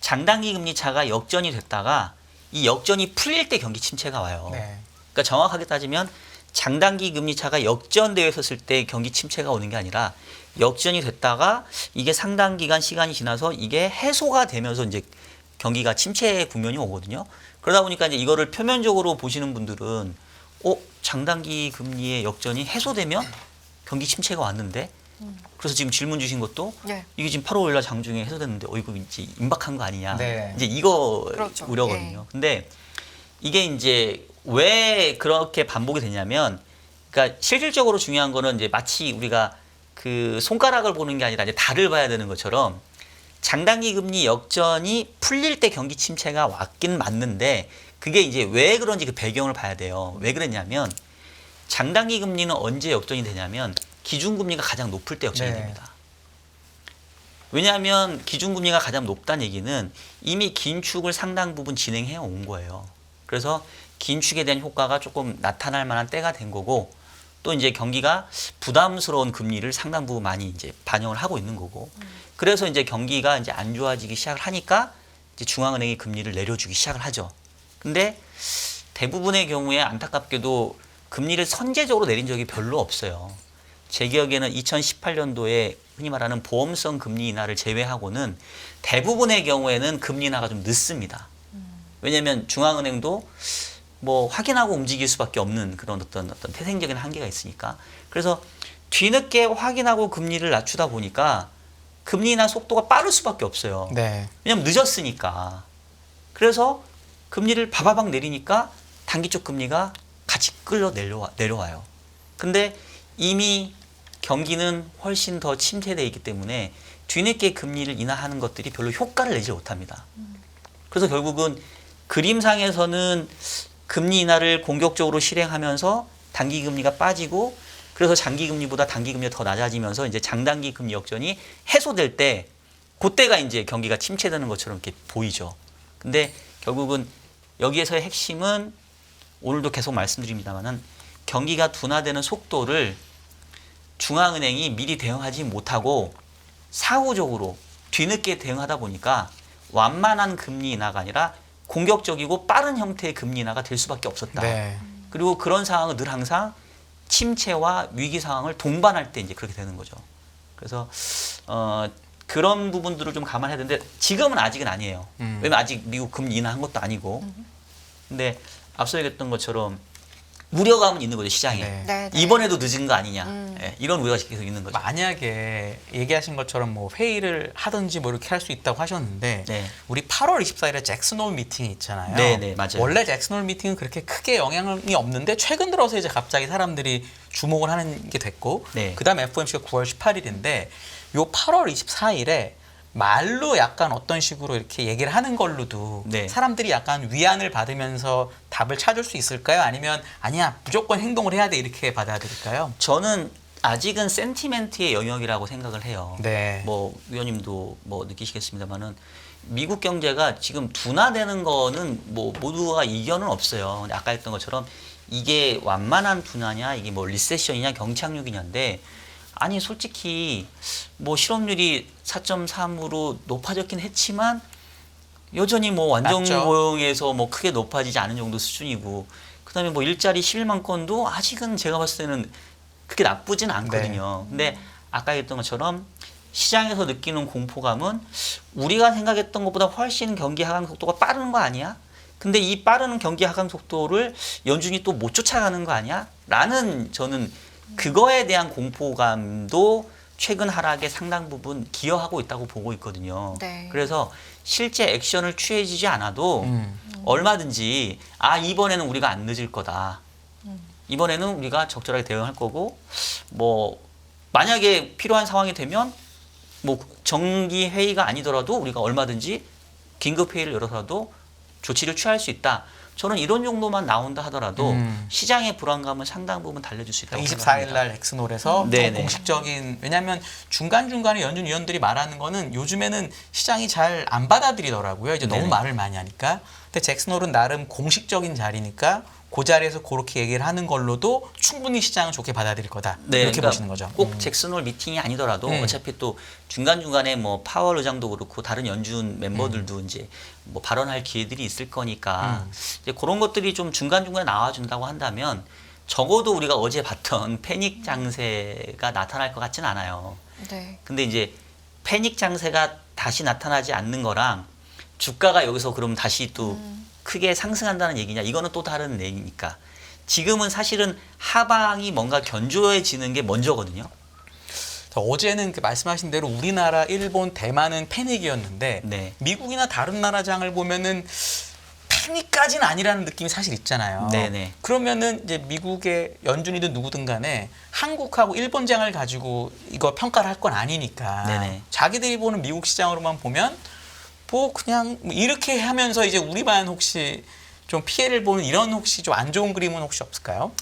장단기 금리 차가 역전이 됐다가 이 역전이 풀릴 때 경기 침체가 와요. 네. 그러니까 정확하게 따지면 장단기 금리 차가 역전되어 있었을 때 경기 침체가 오는 게 아니라 역전이 됐다가 이게 상당 기간 시간이 지나서 이게 해소가 되면서 이제 경기가 침체 국면이 오거든요. 그러다 보니까 이제 이거를 표면적으로 보시는 분들은 장단기 금리의 역전이 해소되면 경기 침체가 왔는데 그래서 지금 질문 주신 것도 예. 이게 지금 8월 5일 날 장중에 해소됐는데 이거 이제 임박한 거 아니냐. 네. 이제 이거 그렇죠. 우려거든요. 근데 이게 이제 왜 그렇게 반복이 되냐면 그러니까 실질적으로 중요한 거는 이제 마치 우리가 그 손가락을 보는 게 아니라 이제 달을 봐야 되는 것처럼 장단기 금리 역전이 풀릴 때 경기 침체가 왔긴 맞는데 그게 이제 왜 그런지 그 배경을 봐야 돼요. 왜 그랬냐면 장단기 금리는 언제 역전이 되냐면 기준금리가 가장 높을 때 역전이 네. 됩니다. 왜냐하면 기준금리가 가장 높다는 얘기는 이미 긴축을 상당 부분 진행해 온 거예요. 그래서 긴축에 대한 효과가 조금 나타날 만한 때가 된 거고 또 이제 경기가 부담스러운 금리를 상당 부분 많이 이제 반영을 하고 있는 거고 그래서 이제 경기가 이제 안 좋아지기 시작을 하니까 이제 중앙은행이 금리를 내려주기 시작을 하죠. 근데 대부분의 경우에 안타깝게도 금리를 선제적으로 내린 적이 별로 없어요. 제 기억에는 2018년도에 흔히 말하는 보험성 금리 인하를 제외하고는 대부분의 경우에는 금리 인하가 좀 늦습니다. 왜냐하면 중앙은행도 뭐 확인하고 움직일 수밖에 없는 그런 어떤 태생적인 한계가 있으니까. 그래서 뒤늦게 확인하고 금리를 낮추다 보니까 금리 인하 속도가 빠를 수밖에 없어요. 네. 왜냐하면 늦었으니까. 그래서 금리를 바바박 내리니까 단기 쪽 금리가 같이 끌려 내려와요. 근데 이미 경기는 훨씬 더 침체되어 있기 때문에 뒤늦게 금리를 인하하는 것들이 별로 효과를 내지 못합니다. 그래서 결국은 그림상에서는 금리 인하를 공격적으로 실행하면서 단기 금리가 빠지고 그래서 장기 금리보다 단기 금리가 더 낮아지면서 이제 장단기 금리 역전이 해소될 때 그때가 이제 경기가 침체되는 것처럼 이렇게 보이죠. 근데 결국은 여기에서의 핵심은 오늘도 계속 말씀드립니다만은 경기가 둔화되는 속도를 중앙은행이 미리 대응하지 못하고 사후적으로 뒤늦게 대응하다 보니까 완만한 금리 인하가 아니라 공격적이고 빠른 형태의 금리 인하가 될 수밖에 없었다. 네. 그리고 그런 상황은 늘 항상 침체와 위기 상황을 동반할 때 이제 그렇게 되는 거죠. 그래서 그런 부분들을 좀 감안해야 되는데 지금은 아직은 아니에요. 왜냐면 아직 미국 금리 인하한 것도 아니고. 근데 앞서 얘기했던 것처럼 우려감은 있는 거죠, 시장에. 네. 네, 네. 이번에도 늦은 거 아니냐. 예, 이런 우려가 계속 있는 거죠. 만약에 얘기하신 것처럼 뭐 회의를 하든지 뭐 이렇게 할 수 있다고 하셨는데 네. 우리 8월 24일에 잭슨홀 미팅이 있잖아요. 네, 네, 맞아요. 원래 잭슨홀 미팅은 그렇게 크게 영향이 없는데 최근 들어서 이제 갑자기 사람들이 주목을 하는 게 됐고 네. 그다음 FOMC가 9월 18일인데 요 8월 24일에 말로 약간 어떤 식으로 이렇게 얘기를 하는 걸로도 네. 사람들이 약간 위안을 받으면서 답을 찾을 수 있을까요? 아니면 아니야 무조건 행동을 해야 돼 이렇게 받아들일까요? 저는 아직은 센티멘트의 영역이라고 생각을 해요. 네. 뭐 위원님도 뭐 느끼시겠습니다만은 미국 경제가 지금 둔화되는 거는 뭐 모두가 이견은 없어요. 근데 아까 했던 것처럼 이게 완만한 둔화냐, 이게 뭐 리세션이냐, 경착륙이냐인데 아니 솔직히 뭐 실업률이 4.3으로 높아졌긴 했지만 여전히 뭐 완전 맞죠. 고용에서 뭐 크게 높아지지 않은 정도 수준이고 그다음에 뭐 일자리 11만 건도 아직은 제가 봤을 때는 그렇게 나쁘진 않거든요. 근데 아까 했던 것처럼 시장에서 느끼는 공포감은 우리가 생각했던 것보다 훨씬 경기 하강 속도가 빠른 거 아니야? 근데 이 빠른 경기 하강 속도를 연준이 또 못 쫓아가는 거 아니야? 라는 저는 그거에 대한 공포감도 최근 하락에 상당 부분 기여하고 있다고 보고 있거든요. 네. 그래서 실제 액션을 취해지지 않아도 얼마든지 아 이번에는 우리가 안 늦을 거다. 이번에는 우리가 적절하게 대응할 거고 뭐 만약에 필요한 상황이 되면 뭐 정기 회의가 아니더라도 우리가 얼마든지 긴급 회의를 열어서라도 조치를 취할 수 있다. 저는 이런 정도만 나온다 하더라도 시장의 불안감은 상당 부분 달래줄 수 있다고 24일 생각합니다. 날 잭슨홀에서 네네. 공식적인 왜냐하면 중간중간에 연준 위원들이 말하는 거는 요즘에는 시장이 잘 안 받아들이더라고요. 이제 너무 네네. 말을 많이 하니까. 근데 잭슨홀은 나름 공식적인 자리니까 그 자리에서 그렇게 얘기를 하는 걸로도 충분히 시장은 좋게 받아들일 거다. 이렇게 그러니까 보시는 거죠. 꼭 잭슨홀 미팅이 아니더라도 어차피 또 중간중간에 뭐 파월 의장도 그렇고 다른 연준 멤버들도 이제 뭐 발언할 기회들이 있을 거니까 이제 그런 것들이 좀 중간중간에 나와준다고 한다면 적어도 우리가 어제 봤던 패닉 장세가 나타날 것 같진 않아요. 네. 근데 이제 패닉 장세가 다시 나타나지 않는 거랑 주가가 여기서 그럼 다시 또 크게 상승한다는 얘기냐 이거는 또 다른 얘기니까 지금은 사실은 하방이 뭔가 견조해지는 게 먼저거든요. 어제는 그 말씀하신 대로 우리나라, 일본, 대만은 패닉이었는데 네. 미국이나 다른 나라 장을 보면은 패닉까지는 아니라는 느낌이 사실 있잖아요. 네네. 그러면은 이제 미국의 연준이든 누구든 간에 한국하고 일본 장을 가지고 이거 평가를 할 건 아니니까 네네. 자기들이 보는 미국 시장으로만 보면 뭐 그냥 뭐 이렇게 하면서 이제 우리만 혹시 좀 피해를 보는 이런 혹시 좀 안 좋은 그림은 혹시 없을까요?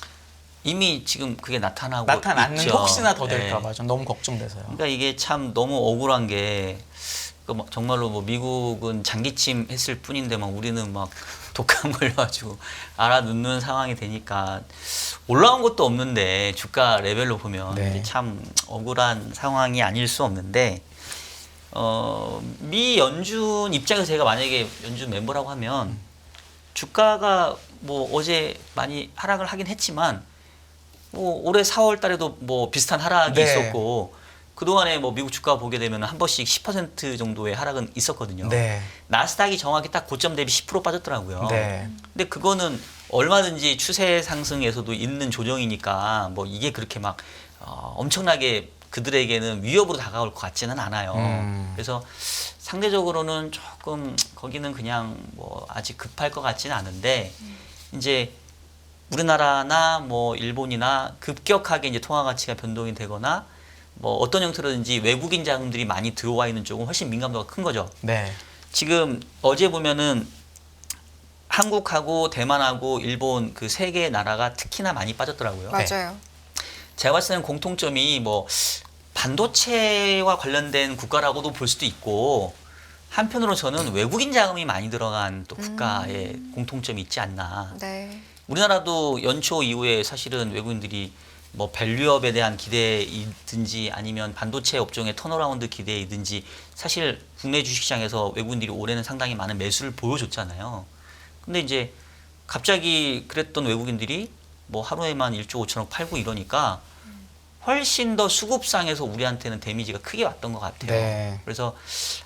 이미 지금 그게 나타나고 나타났는데 있죠. 혹시나 더 될까 네. 봐 좀 너무 걱정돼서요. 그러니까 이게 참 너무 억울한 게 정말로 뭐 미국은 장기침 했을 뿐인데 막 우리는 막 독감 걸려가지고 알아눕는 상황이 되니까 올라온 것도 없는데 주가 레벨로 보면 네. 이게 참 억울한 상황이 아닐 수 없는데 미 연준 입장에서 제가 만약에 연준 멤버라고 하면 주가가 뭐 어제 많이 하락을 하긴 했지만 뭐 올해 4월 달에도 뭐 비슷한 하락이 네. 있었고 그동안에 뭐 미국 주가 보게 되면 한 번씩 10% 정도의 하락은 있었거든요. 네. 나스닥이 정확히 딱 고점 대비 10% 빠졌더라고요. 네. 근데 그거는 얼마든지 추세 상승에서도 있는 조정이니까 뭐 이게 그렇게 막 엄청나게 그들에게는 위협으로 다가올 것 같지는 않아요. 그래서 상대적으로는 조금 거기는 그냥 뭐 아직 급할 것 같지는 않은데 이제 우리나라나 뭐 일본이나 급격하게 이제 통화 가치가 변동이 되거나 뭐 어떤 형태로든지 외국인 자금들이 많이 들어와 있는 쪽은 훨씬 민감도가 큰 거죠. 네. 지금 어제 보면은 한국하고 대만하고 일본 그 세 개의 나라가 특히나 많이 빠졌더라고요. 맞아요. 제가 봤을 때는 공통점이 뭐 반도체와 관련된 국가라고도 볼 수도 있고 한편으로 저는 외국인 자금이 많이 들어간 또 국가의 공통점이 있지 않나. 네. 우리나라도 연초 이후에 사실은 외국인들이 뭐 밸류업에 대한 기대이든지 아니면 반도체 업종의 턴어라운드 기대이든지 사실 국내 주식시장에서 외국인들이 올해는 상당히 많은 매수를 보여줬잖아요. 근데 이제 갑자기 그랬던 외국인들이 뭐 하루에만 1조 5천억 팔고 이러니까 훨씬 더 수급상에서 우리한테는 데미지가 크게 왔던 것 같아요. 네. 그래서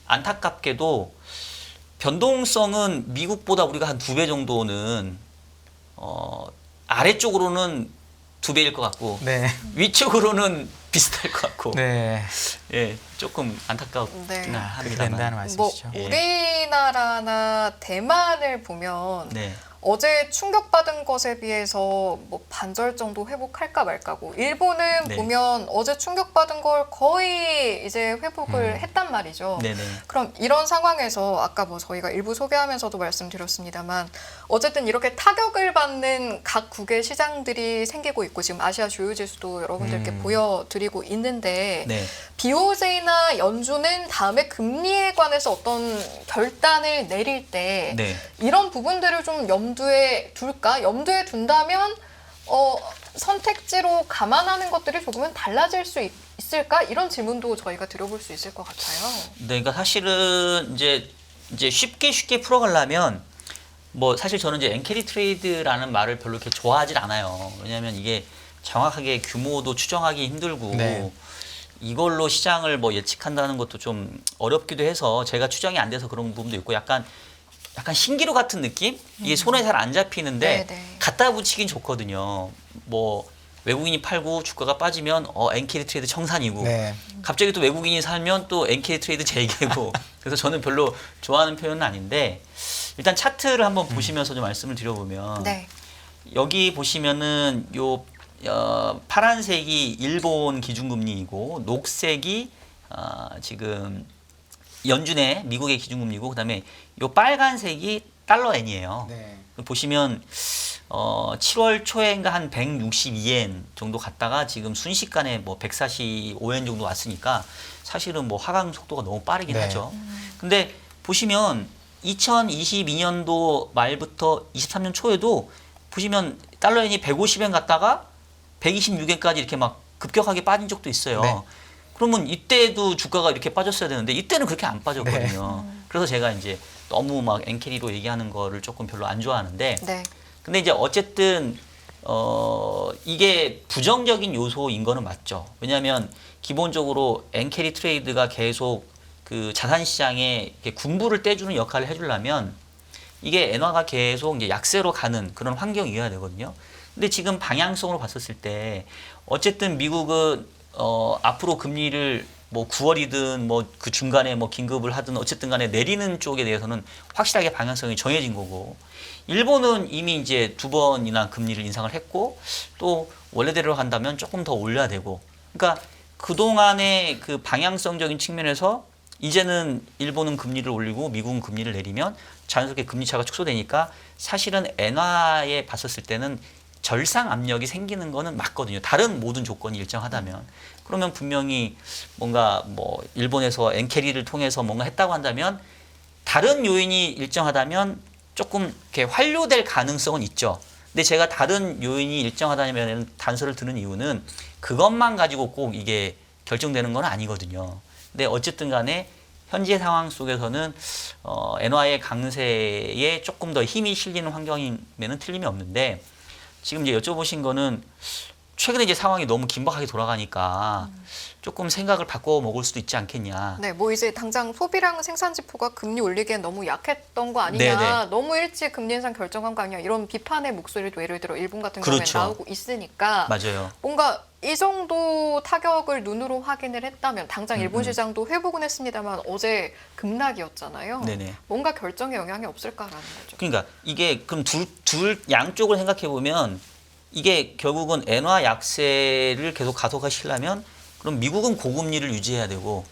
안타깝게도 변동성은 미국보다 우리가 한 2배 정도는 아래쪽으로는 2배일 것 같고 네. 위쪽으로는 비슷할 것 같고 네. 예 조금 안타깝긴 네. 그렇게 합니다만 된다는 뭐 말씀이시죠. 예. 우리나라나 대만을 보면 네. 어제 충격받은 것에 비해서 뭐 반절 정도 회복할까 말까고 일본은 네. 보면 어제 충격받은 걸 거의 이제 회복을 했단 말이죠. 네네. 그럼 이런 상황에서 아까 뭐 저희가 일부 소개하면서도 말씀드렸습니다만 어쨌든 이렇게 타격을 받는 각 국의 시장들이 생기고 있고 지금 아시아 주요 지수도 여러분들께 보여드리고 있는데 네. BOJ나 연준은 다음에 금리에 관해서 어떤 결단을 내릴 때 네. 이런 부분들을 좀 염두에 둘까? 염두에 둔다면 선택지로 감안하는 것들이 조금은 달라질 수 있을까? 이런 질문도 저희가 드려볼 수 있을 것 같아요. 네, 그러니까 사실은 이제 쉽게 풀어가려면 뭐 사실 저는 이제 엔캐리 트레이드라는 말을 별로 이렇게 좋아하진 않아요. 왜냐하면 이게 정확하게 규모도 추정하기 힘들고 네. 이걸로 시장을 뭐 예측한다는 것도 좀 어렵기도 해서 제가 추정이 안 돼서 그런 부분도 있고 약간 신기루 같은 느낌? 이게 손에 잘 안 잡히는데 네네. 갖다 붙이긴 좋거든요. 뭐 외국인이 팔고 주가가 빠지면 엔캐리 트레이드 청산이고 네. 갑자기 또 외국인이 살면 또 엔캐리 트레이드 재개고 그래서 저는 별로 좋아하는 표현은 아닌데 일단 차트를 한번 보시면서 좀 말씀을 드려보면 네. 여기 보시면은 요 파란색이 일본 기준금리이고 녹색이 지금 연준의 미국의 기준금리고 그다음에 요 빨간색이 달러엔이에요. 네. 보시면 7월 초에인가 한 162엔 정도 갔다가 지금 순식간에 뭐 145엔 정도 왔으니까 사실은 뭐 하강 속도가 너무 빠르긴 네. 하죠. 근데 보시면 2022년도 말부터 23년 초에도 보시면 달러엔이 150엔 갔다가 126엔까지 이렇게 막 급격하게 빠진 적도 있어요. 네. 그러면 이때도 주가가 이렇게 빠졌어야 되는데 이때는 그렇게 안 빠졌거든요. 그래서 제가 이제 너무 막 엔캐리로 얘기하는 거를 조금 별로 안 좋아하는데 네. 근데 이제 어쨌든 이게 부정적인 요소인 거는 맞죠. 왜냐하면 기본적으로 엔캐리 트레이드가 계속 그 자산 시장에 군부를 떼주는 역할을 해주려면 이게 엔화가 계속 이제 약세로 가는 그런 환경이어야 되거든요. 근데 지금 방향성으로 봤었을 때 어쨌든 미국은 앞으로 금리를 뭐 9월이든 뭐 그 중간에 뭐 긴급을 하든 어쨌든 간에 내리는 쪽에 대해서는 확실하게 방향성이 정해진 거고, 일본은 이미 이제 2번이나 금리를 인상을 했고, 또 원래대로 간다면 조금 더 올려야 되고, 그러니까 그동안의 그 방향성적인 측면에서 이제는 일본은 금리를 올리고 미국은 금리를 내리면 자연스럽게 금리 차가 축소되니까 사실은 엔화에 봤었을 때는 절상 압력이 생기는 거는 맞거든요. 다른 모든 조건이 일정하다면. 그러면 분명히 뭔가 뭐 일본에서 엔캐리를 통해서 뭔가 했다고 한다면 다른 요인이 일정하다면 조금 이렇게 환류될 가능성은 있죠. 근데 제가 다른 요인이 일정하다면 단서를 드는 이유는 그것만 가지고 꼭 이게 결정되는 건 아니거든요. 근데 어쨌든 간에 현재 상황 속에서는 엔화의 강세에 조금 더 힘이 실리는 환경이면은 틀림이 없는데, 지금 이제 여쭤보신 거는 최근에 이제 상황이 너무 긴박하게 돌아가니까 조금 생각을 바꿔 먹을 수도 있지 않겠냐. 네, 뭐 이제 당장 소비량 생산 지표가 금리 올리기엔 너무 약했던 거 아니냐, 네네. 너무 일찍 금리 인상 결정한 거 아니냐, 이런 비판의 목소리도 예를 들어 일본 같은 그렇죠. 경우에 나오고 있으니까 맞아요. 뭔가 이 정도 타격을 눈으로 확인을 했다면 당장 일본 시장도 회복은 했습니다만 어제 급락이었잖아요. 네네. 뭔가 결정에 영향이 없을까라는 거죠. 그러니까 이게 그럼 둘 양쪽을 생각해 보면 이게 결국은 엔화 약세를 계속 가속화시키려면 그럼 미국은 고금리를 유지해야 되고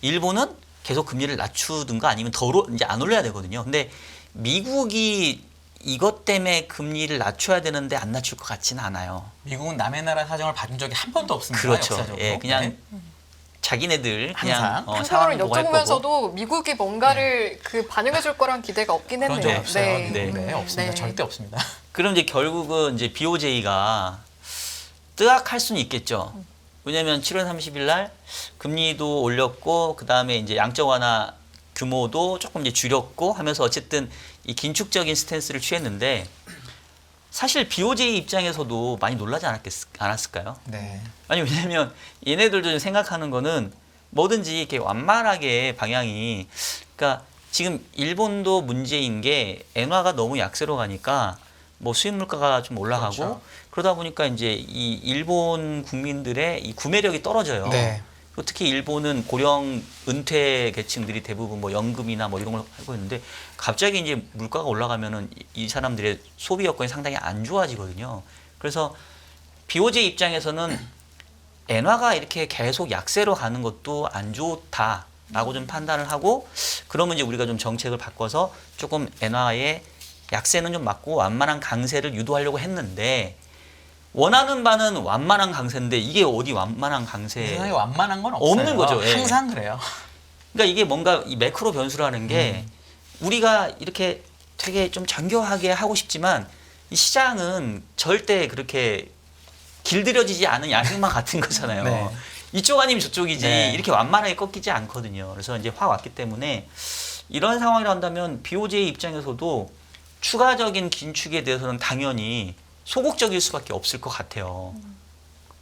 일본은 계속 금리를 낮추든가 아니면 이제 안 올려야 되거든요. 근데 미국이 이것 때문에 금리를 낮춰야 되는데 안 낮출 것 같지는 않아요. 미국은 남의 나라 사정을 받은 적이 한 번도 없습니다. 그렇죠. 역사적으로. 예, 그냥 네. 자기네들 그냥 항상. 상황을 한편으로는 보고 할 거고. 여쭤보면서도 미국이 뭔가를 그 반영해 줄 거란 기대가 없긴 그런 적 했네요. 없어요. 네. 네, 없습니다. 네. 절대 없습니다. 그럼 이제 결국은 이제 BOJ가 뜨악할 수는 있겠죠. 왜냐하면 7월 30일 날 금리도 올렸고 그 다음에 이제 양적 완화 규모도 조금 이제 줄였고 하면서 어쨌든 이 긴축적인 스탠스를 취했는데 사실 BOJ 입장에서도 많이 놀라지 않았을까요? 네. 아니 왜냐면 얘네들도 좀 생각하는 거는 뭐든지 이렇게 완만하게 방향이, 그러니까 지금 일본도 문제인 게 엔화가 너무 약세로 가니까 뭐 수입 물가가 좀 올라가고 그렇죠. 그러다 보니까 이제 이 일본 국민들의 이 구매력이 떨어져요. 네. 그리고 특히 일본은 고령 은퇴 계층들이 대부분 뭐 연금이나 뭐 이런 걸 하고 있는데 갑자기 이제 물가가 올라가면은 이 사람들의 소비 여건이 상당히 안 좋아지거든요. 그래서 BOJ 입장에서는 엔화가 이렇게 계속 약세로 가는 것도 안 좋다라고 좀 판단을 하고, 그러면 이제 우리가 좀 정책을 바꿔서 조금 엔화의 약세는 좀 막고 완만한 강세를 유도하려고 했는데 원하는 바는 완만한 강세인데 이게 어디 완만한 강세? 세상에 완만한 건 없어요. 없는 거죠. 예. 항상 그래요. 그러니까 이게 뭔가 이 매크로 변수라는 게 우리가 이렇게 되게 좀 정교하게 하고 싶지만 이 시장은 절대 그렇게 길들여지지 않은 야생마 같은 거잖아요. 네. 이쪽 아니면 저쪽이지 네. 이렇게 완만하게 꺾이지 않거든요. 그래서 이제 확 왔기 때문에 이런 상황이라 한다면 BOJ 입장에서도 추가적인 긴축에 대해서는 당연히 소극적일 수밖에 없을 것 같아요.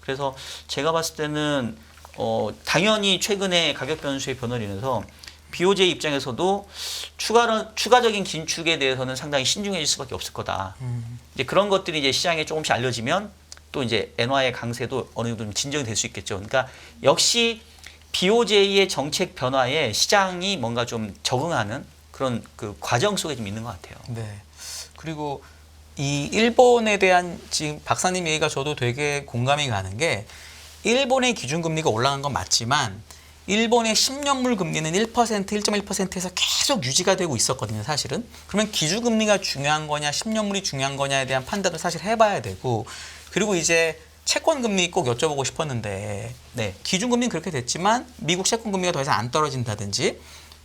그래서 제가 봤을 때는 당연히 최근에 가격 변수의 변화로 인해서 BOJ 입장에서도 추가적인 긴축에 대해서는 상당히 신중해질 수밖에 없을 거다. 이제 그런 것들이 이제 시장에 조금씩 알려지면 또 이제 엔화의 강세도 어느 정도 좀 진정이 될 수 있겠죠. 그러니까 역시 BOJ의 정책 변화에 시장이 뭔가 좀 적응하는 그런 그 과정 속에 좀 있는 것 같아요. 네. 그리고 이 일본에 대한 지금 박사님 얘기가 저도 되게 공감이 가는 게 일본의 기준금리가 올라간 건 맞지만 일본의 10년물 금리는 1%, 1.1%에서 계속 유지가 되고 있었거든요, 사실은. 그러면 기준금리가 중요한 거냐, 10년물이 중요한 거냐에 대한 판단을 사실 해봐야 되고, 그리고 이제 채권금리 꼭 여쭤보고 싶었는데, 네. 기준금리는 그렇게 됐지만 미국 채권금리가 더 이상 안 떨어진다든지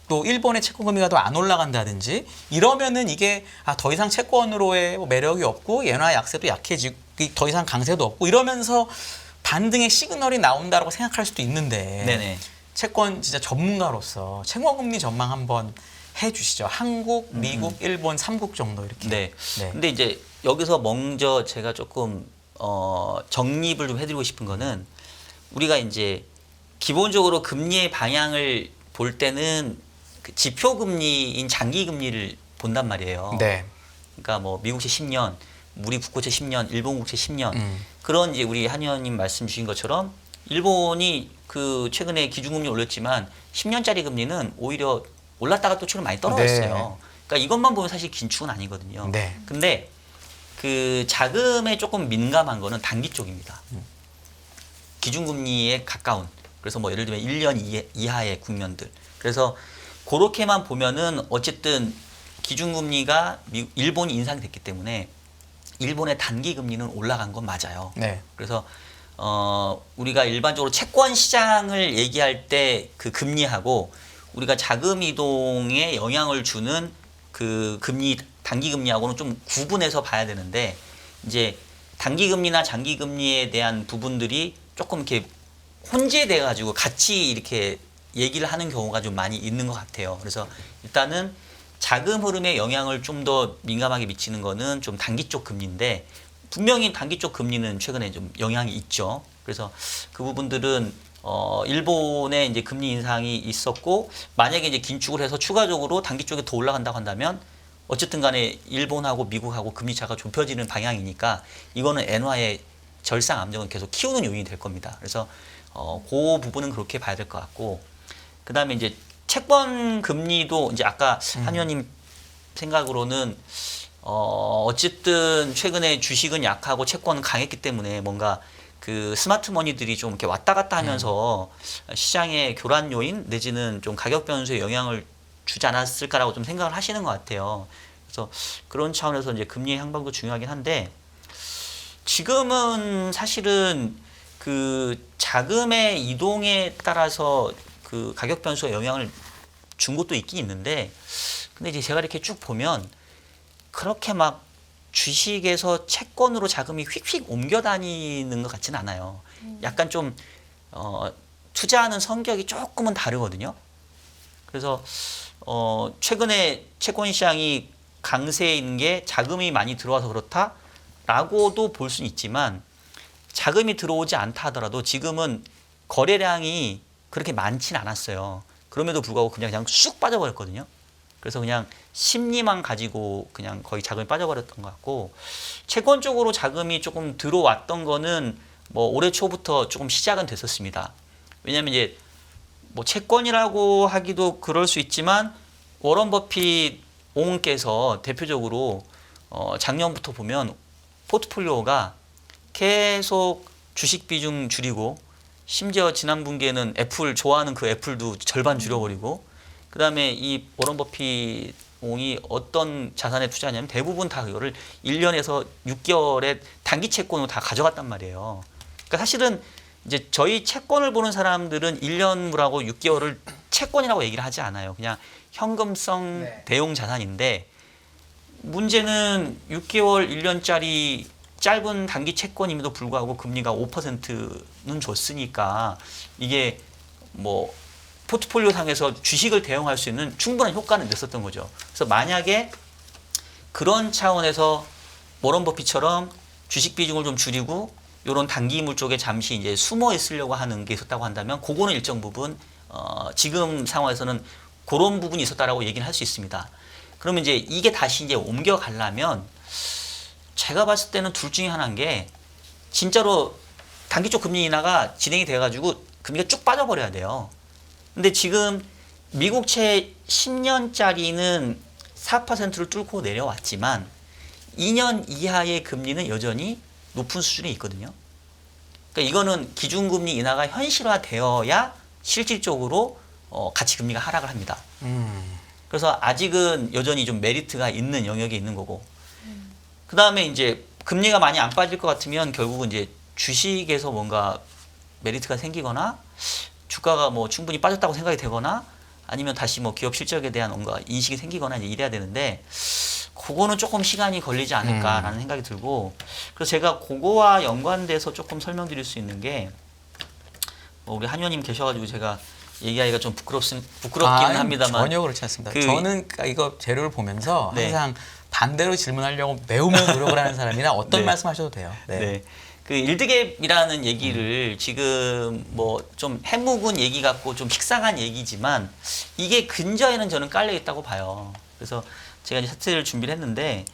또 일본의 채권금리가 더 안 올라간다든지 이러면은 이게 더 이상 채권으로의 매력이 없고 엔화 약세도 약해지고 더 이상 강세도 없고 이러면서 반등의 시그널이 나온다라고 생각할 수도 있는데 네네. 채권 진짜 전문가로서 채권금리 전망 한번 해주시죠. 한국, 미국, 일본 3국 정도 이렇게. 네. 네. 근데 이제 여기서 먼저 제가 조금 정립을 좀 해드리고 싶은 거는 우리가 이제 기본적으로 금리의 방향을 볼 때는 그 지표 금리인 장기 금리를 본단 말이에요. 네. 그러니까 뭐 미국채 10년, 우리 국고채 10년, 일본 국채 10년 음. 그런 이제 우리 한 의원님 말씀 주신 것처럼 일본이 그 최근에 기준금리 올렸지만 10년짜리 금리는 오히려 올랐다가 또 최근 많이 떨어졌어요. 네. 그러니까 이것만 보면 사실 긴축은 아니거든요. 네. 근데 그 자금에 조금 민감한 거는 단기 쪽입니다. 기준금리에 가까운. 그래서 뭐 예를 들면 1년 이하의 국면들. 그래서 그렇게만 보면은 어쨌든 기준금리가 일본이 인상됐기 때문에 일본의 단기 금리는 올라간 건 맞아요. 네. 그래서 우리가 일반적으로 채권 시장을 얘기할 때 그 금리하고 우리가 자금 이동에 영향을 주는 그 금리 단기 금리하고는 좀 구분해서 봐야 되는데 이제 단기 금리나 장기 금리에 대한 부분들이 조금 이렇게 혼재돼 가지고 같이 이렇게 얘기를 하는 경우가 좀 많이 있는 것 같아요. 그래서 일단은 자금 흐름에 영향을 좀 더 민감하게 미치는 거는 좀 단기 쪽 금리인데 분명히 단기 쪽 금리는 최근에 좀 영향이 있죠. 그래서 그 부분들은 일본의 이제 금리 인상이 있었고 만약에 이제 긴축을 해서 추가적으로 단기 쪽에 더 올라간다고 한다면 어쨌든 간에 일본하고 미국하고 금리 차가 좁혀지는 방향이니까 이거는 엔화의 절상 압력은 계속 키우는 요인이 될 겁니다. 그래서 그 부분은 그렇게 봐야 될 것 같고 그다음에 이제 채권 금리도 이제 아까 한 의원님 생각으로는 어쨌든 최근에 주식은 약하고 채권은 강했기 때문에 뭔가 그 스마트 머니들이 좀 이렇게 왔다 갔다 하면서 시장의 교란 요인 내지는 좀 가격 변수에 영향을 주지 않았을까라고 좀 생각을 하시는 것 같아요. 그래서 그런 차원에서 이제 금리의 향방도 중요하긴 한데 지금은 사실은 그 자금의 이동에 따라서 그 가격 변수에 영향을 준 것도 있긴 있는데 근데 이제 제가 이렇게 쭉 보면 그렇게 막 주식에서 채권으로 자금이 휙휙 옮겨 다니는 것 같지는 않아요. 약간 좀 투자하는 성격이 조금은 다르거든요. 그래서 최근에 채권 시장이 강세인 게 자금이 많이 들어와서 그렇다라고도 볼 수는 있지만 자금이 들어오지 않다 하더라도 지금은 거래량이 그렇게 많지는 않았어요. 그럼에도 불구하고 그냥 쑥 빠져버렸거든요. 그래서 그냥 심리만 가지고 그냥 거의 자금이 빠져버렸던 것 같고 채권 쪽으로 자금이 조금 들어왔던 거는 뭐 올해 초부터 조금 시작은 됐었습니다. 왜냐하면 이제 뭐 채권이라고 하기도 그럴 수 있지만 워런 버핏 옹께서 대표적으로 작년부터 보면 포트폴리오가 계속 주식 비중 줄이고 심지어 지난 분기에는 애플 좋아하는 그 애플도 절반 줄여버리고 그 다음에 이 워런 버핏 옹이 어떤 자산에 투자하냐면 대부분 다 그거를 1년에서 6개월의 단기 채권으로 다 가져갔단 말이에요. 그러니까 사실은 이제 저희 채권을 보는 사람들은 1년물하고 6개월을 채권이라고 얘기를 하지 않아요. 그냥 현금성 대용 자산인데 문제는 6개월 1년짜리 짧은 단기 채권임에도 불구하고 금리가 5%는 줬으니까 이게 뭐 포트폴리오 상에서 주식을 대응할 수 있는 충분한 효과는 냈었던 거죠. 그래서 만약에 그런 차원에서 워런 버핏처럼 주식 비중을 좀 줄이고 이런 단기물 쪽에 잠시 이제 숨어 있으려고 하는 게 있었다고 한다면 그거는 일정 부분 지금 상황에서는 그런 부분이 있었다라고 얘기는 할 수 있습니다. 그러면 이제 이게 다시 이제 옮겨가려면 제가 봤을 때는 둘 중에 하나인 게 진짜로 단기 쪽 금리 인하가 진행이 돼가지고 금리가 쭉 빠져버려야 돼요. 근데 지금 미국채 10년짜리는 4%를 뚫고 내려왔지만 2년 이하의 금리는 여전히 높은 수준에 있거든요. 그러니까 이거는 기준금리 인하가 현실화되어야 실질적으로 가치금리가 하락을 합니다. 그래서 아직은 여전히 좀 메리트가 있는 영역에 있는 거고 그 다음에 이제 금리가 많이 안 빠질 것 같으면 결국은 이제 주식에서 뭔가 메리트가 생기거나 주가가 뭐 충분히 빠졌다고 생각이 되거나 아니면 다시 뭐 기업 실적에 대한 뭔가 인식이 생기거나 이제 이래야 되는데 그거는 조금 시간이 걸리지 않을까라는 생각이 들고 그래서 제가 그거와 연관돼서 조금 설명드릴 수 있는 게 뭐 우리 한 의원님 계셔가지고 제가 얘기하기가 좀 부끄럽기는 합니다만 전혀 그렇지 않습니다. 그- 저는 이거 재료를 보면서 네. 항상 반대로 질문하려고 매우 노력을 하는 사람이라 어떤 네. 말씀하셔도 돼요. 네. 그 일드갭이라는 얘기를 지금 뭐 좀 해묵은 얘기 같고 좀 식상한 얘기지만 이게 근저에는 저는 깔려 있다고 봐요. 그래서 제가 이제 차트를 준비를 했는데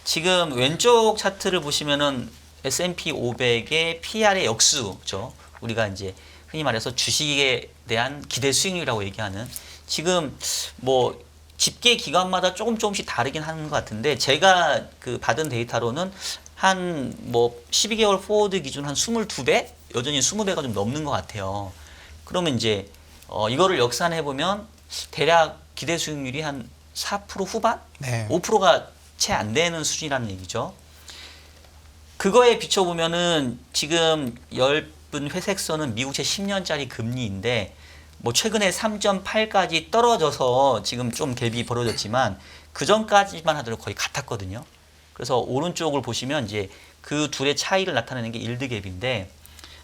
지금 왼쪽 차트를 보시면은 S&P 500의 PR의 역수죠. 우리가 이제 흔히 말해서 주식에 대한 기대 수익률이라고 얘기하는 지금 뭐 집계 기간마다 조금씩 다르긴 하는 것 같은데 제가 그 받은 데이터로는 한 뭐 12개월 포워드 기준 한 22배? 여전히 20배가 좀 넘는 것 같아요. 그러면 이제 이거를 역산해 보면 대략 기대 수익률이 한 4% 후반? 네. 5%가 채 안 되는 수준이라는 얘기죠. 그거에 비춰보면은 지금 엷은 회색선은 미국채 10년짜리 금리인데 뭐 최근에 3.8까지 떨어져서 지금 좀 갭이 벌어졌지만 그 전까지만 하더라도 거의 같았거든요. 그래서 오른쪽을 보시면 이제 그 둘의 차이를 나타내는 게 일드 갭인데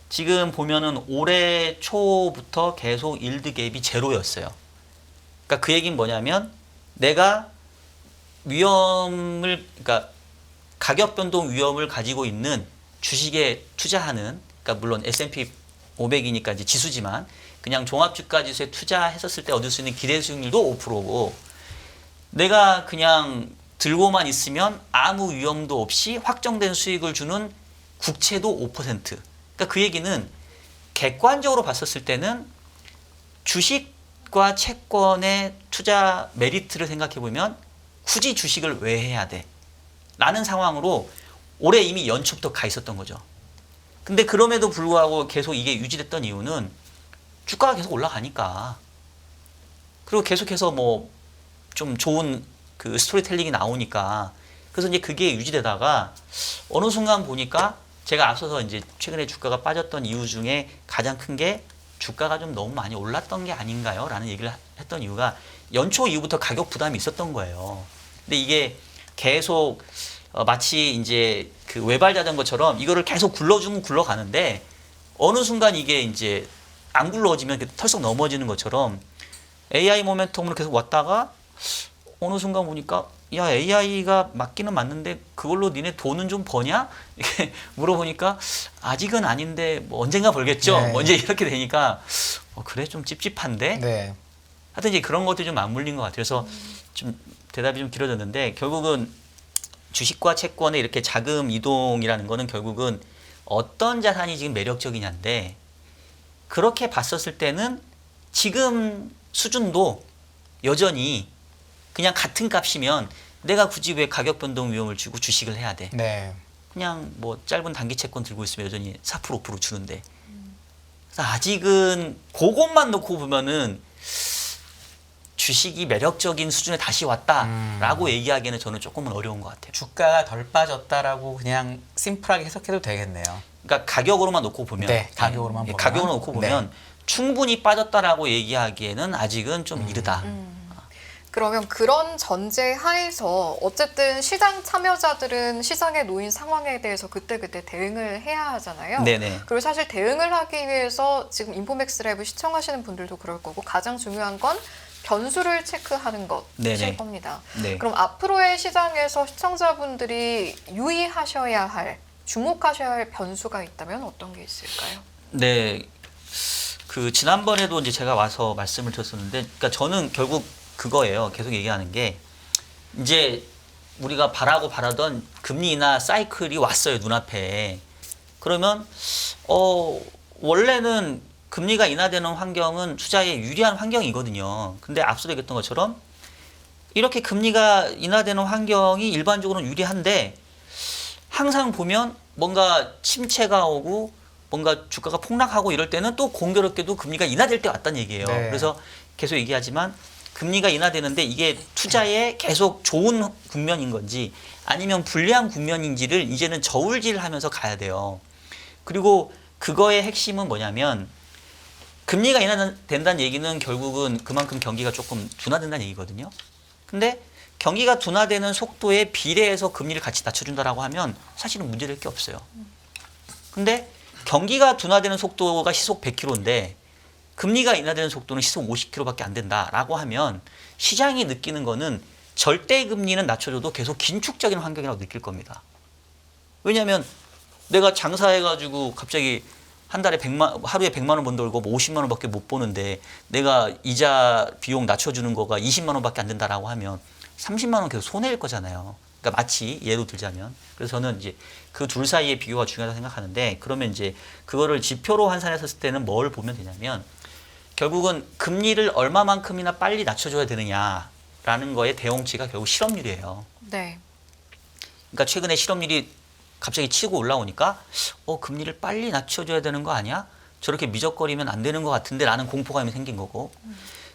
지금 보면은 올해 초부터 계속 일드 갭이 제로였어요. 그러니까 그 얘기는 뭐냐면 내가 그러니까 가격 변동 위험을 가지고 있는 주식에 투자하는, 그러니까 물론 S&P 500이니까 이제 지수지만 그냥 종합주가 지수에 투자했었을 때 얻을 수 있는 기대 수익률도 5%고 내가 그냥 들고만 있으면 아무 위험도 없이 확정된 수익을 주는 국채도 5%. 그러니까 그 얘기는 객관적으로 봤었을 때는 주식과 채권의 투자 메리트를 생각해 보면 굳이 주식을 왜 해야 돼? 라는 상황으로 올해 이미 연초부터 가 있었던 거죠. 근데 그럼에도 불구하고 계속 이게 유지됐던 이유는 주가가 계속 올라가니까. 그리고 계속해서 뭐 좀 좋은 그 스토리텔링이 나오니까. 그래서 이제 그게 유지되다가 어느 순간 보니까 제가 앞서서 이제 최근에 주가가 빠졌던 이유 중에 가장 큰 게 주가가 좀 너무 많이 올랐던 게 아닌가요? 라는 얘기를 했던 이유가 연초 이후부터 가격 부담이 있었던 거예요. 근데 이게 계속 마치 이제 그 외발 자전거처럼 이거를 계속 굴러주면 굴러가는데 어느 순간 이게 이제 안 굴러지면 털썩 넘어지는 것처럼 AI 모멘텀으로 계속 왔다가 어느 순간 보니까 야 AI가 맞기는 맞는데 그걸로 니네 돈은 좀 버냐? 이렇게 물어보니까 아직은 아닌데 뭐 언젠가 벌겠죠. 네. 뭐 이제 이렇게 되니까 그래 좀 찝찝한데. 네. 하여튼 이제 그런 것들이 좀 맞물린 것 같아요. 그래서 좀 대답이 좀 길어졌는데 결국은 주식과 채권의 이렇게 자금 이동이라는 거는 결국은 어떤 자산이 지금 매력적이냐인데 그렇게 봤었을 때는 지금 수준도 여전히 그냥 같은 값이면 내가 굳이 왜 가격 변동 위험을 주고 주식을 해야 돼? 네. 그냥 뭐 짧은 단기 채권 들고 있으면 여전히 4% 5% 주는데 그래서 아직은 그것만 놓고 보면은 주식이 매력적인 수준에 다시 왔다라고 얘기하기에는 저는 조금은 어려운 것 같아요. 주가가 덜 빠졌다라고 그냥 심플하게 해석해도 되겠네요. 그러니까 가격으로만 놓고 보면, 네, 가격으로만 보면. 가격으로 놓고 보면 충분히 빠졌다라고 얘기하기에는 아직은 좀 이르다. 그러면 그런 전제 하에서 어쨌든 시장 참여자들은 시장에 놓인 상황에 대해서 그때그때 대응을 해야 하잖아요. 네네. 그리고 사실 대응을 하기 위해서 지금 인포맥스 라이브 시청하시는 분들도 그럴 거고 가장 중요한 건 변수를 체크하는 네네. 것일 겁니다. 네. 그럼 앞으로의 시장에서 시청자분들이 유의하셔야 할, 주목하셔야 할 변수가 있다면 어떤 게 있을까요? 네. 그 지난번에도 이제 제가 와서 말씀을 드렸었는데, 그러니까 저는 결국 그거예요. 계속 얘기하는 게 이제 우리가 바라던 금리 인하 사이클이 왔어요, 눈앞에. 그러면 원래는 금리가 인하되는 환경은 투자에 유리한 환경이거든요. 근데 앞서도 얘기했던 것처럼 이렇게 금리가 인하되는 환경이 일반적으로는 유리한데 항상 보면 뭔가 침체가 오고 뭔가 주가가 폭락하고 이럴 때는 또 공교롭게도 금리가 인하될 때 왔다는 얘기예요. 네. 그래서 계속 얘기하지만 금리가 인하되는데 이게 투자에 계속 좋은 국면인 건지 아니면 불리한 국면인지를 이제는 저울질하면서 가야 돼요. 그리고 그거의 핵심은 뭐냐면 금리가 인하된다는 얘기는 결국은 그만큼 경기가 조금 둔화된다는 얘기거든요. 근데 경기가 둔화되는 속도에 비례해서 금리를 같이 낮춰준다라고 하면 사실은 문제될 게 없어요. 근데 경기가 둔화되는 속도가 시속 100km인데 금리가 인하되는 속도는 시속 50km밖에 안 된다라고 하면 시장이 느끼는 거는 절대 금리는 낮춰줘도 계속 긴축적인 환경이라고 느낄 겁니다. 왜냐하면 내가 장사해가지고 갑자기 한 달에 하루에 100만 원 번 돌고 50만 원밖에 못 버는데 내가 이자 비용 낮춰주는 거가 20만 원밖에 안 된다라고 하면 30만 원 계속 손해일 거잖아요. 그러니까 마치 예로 들자면 그래서 저는 이제 그 둘 사이의 비교가 중요하다고 생각하는데 그러면 이제 그거를 지표로 환산했을 때는 뭘 보면 되냐면 결국은 금리를 얼마만큼이나 빨리 낮춰줘야 되느냐라는 거의 대응치가 결국 실업률이에요. 네. 그러니까 최근에 실업률이 갑자기 치고 올라오니까 금리를 빨리 낮춰줘야 되는 거 아니야? 저렇게 미적거리면 안 되는 것 같은데 라는 공포감이 생긴 거고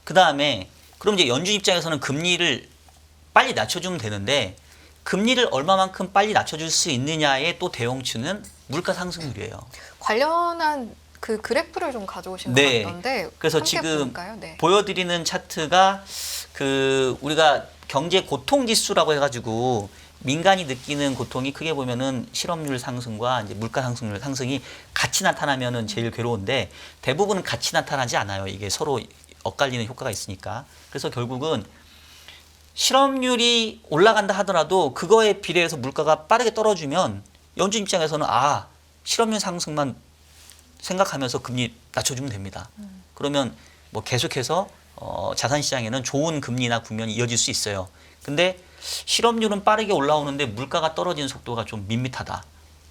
그 다음에 그럼 이제 연준 입장에서는 금리를 빨리 낮춰주면 되는데 금리를 얼마만큼 빨리 낮춰줄 수 있느냐의 또 대응치는 물가 상승률이에요. 관련한 그 그래프를 좀 가져오신 네. 것 같던데 그래서 함께 지금 볼까요? 네. 보여드리는 차트가 그 우리가 경제 고통 지수라고 해가지고 민간이 느끼는 고통이 크게 보면은 실업률 상승과 이제 물가 상승률 상승이 같이 나타나면은 제일 괴로운데 대부분은 같이 나타나지 않아요. 이게 서로 엇갈리는 효과가 있으니까. 그래서 결국은 실업률이 올라간다 하더라도 그거에 비례해서 물가가 빠르게 떨어지면 연준 입장에서는 실업률 상승만 생각하면서 금리 낮춰주면 됩니다. 그러면 뭐 계속해서 자산 시장에는 좋은 금리나 국면이 이어질 수 있어요. 근데 실업률은 빠르게 올라오는데 물가가 떨어지는 속도가 좀 밋밋하다.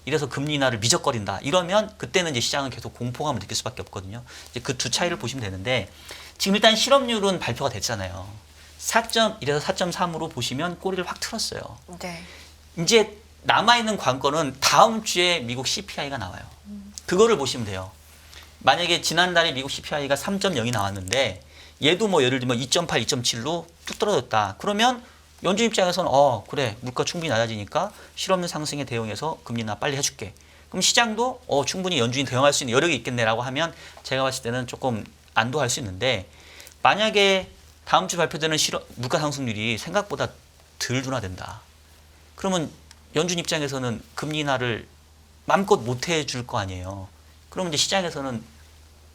이래서 금리 인하를 미적거린다. 이러면 그때는 이제 시장은 계속 공포감을 느낄 수밖에 없거든요. 이제 그 두 차이를 보시면 되는데 지금 일단 실업률은 발표가 됐잖아요. 4.1에서 4.3으로 보시면 꼬리를 확 틀었어요. 네. 이제 남아있는 관건은 다음 주에 미국 CPI가 나와요. 그거를 보시면 돼요. 만약에 지난달에 미국 CPI가 3.0이 나왔는데 얘도 뭐 예를 들면 2.8, 2.7로 뚝 떨어졌다. 그러면 연준 입장에서는 그래 물가 충분히 낮아지니까 실업률 상승에 대응해서 금리 인하 빨리 해줄게. 그럼 시장도 충분히 연준이 대응할 수 있는 여력이 있겠네라고 하면 제가 봤을 때는 조금 안도할 수 있는데 만약에 다음 주 발표되는 물가 상승률이 생각보다 덜 둔화된다. 그러면 연준 입장에서는 금리 인하를 마음껏 못 해줄 거 아니에요. 그러면 이제 시장에서는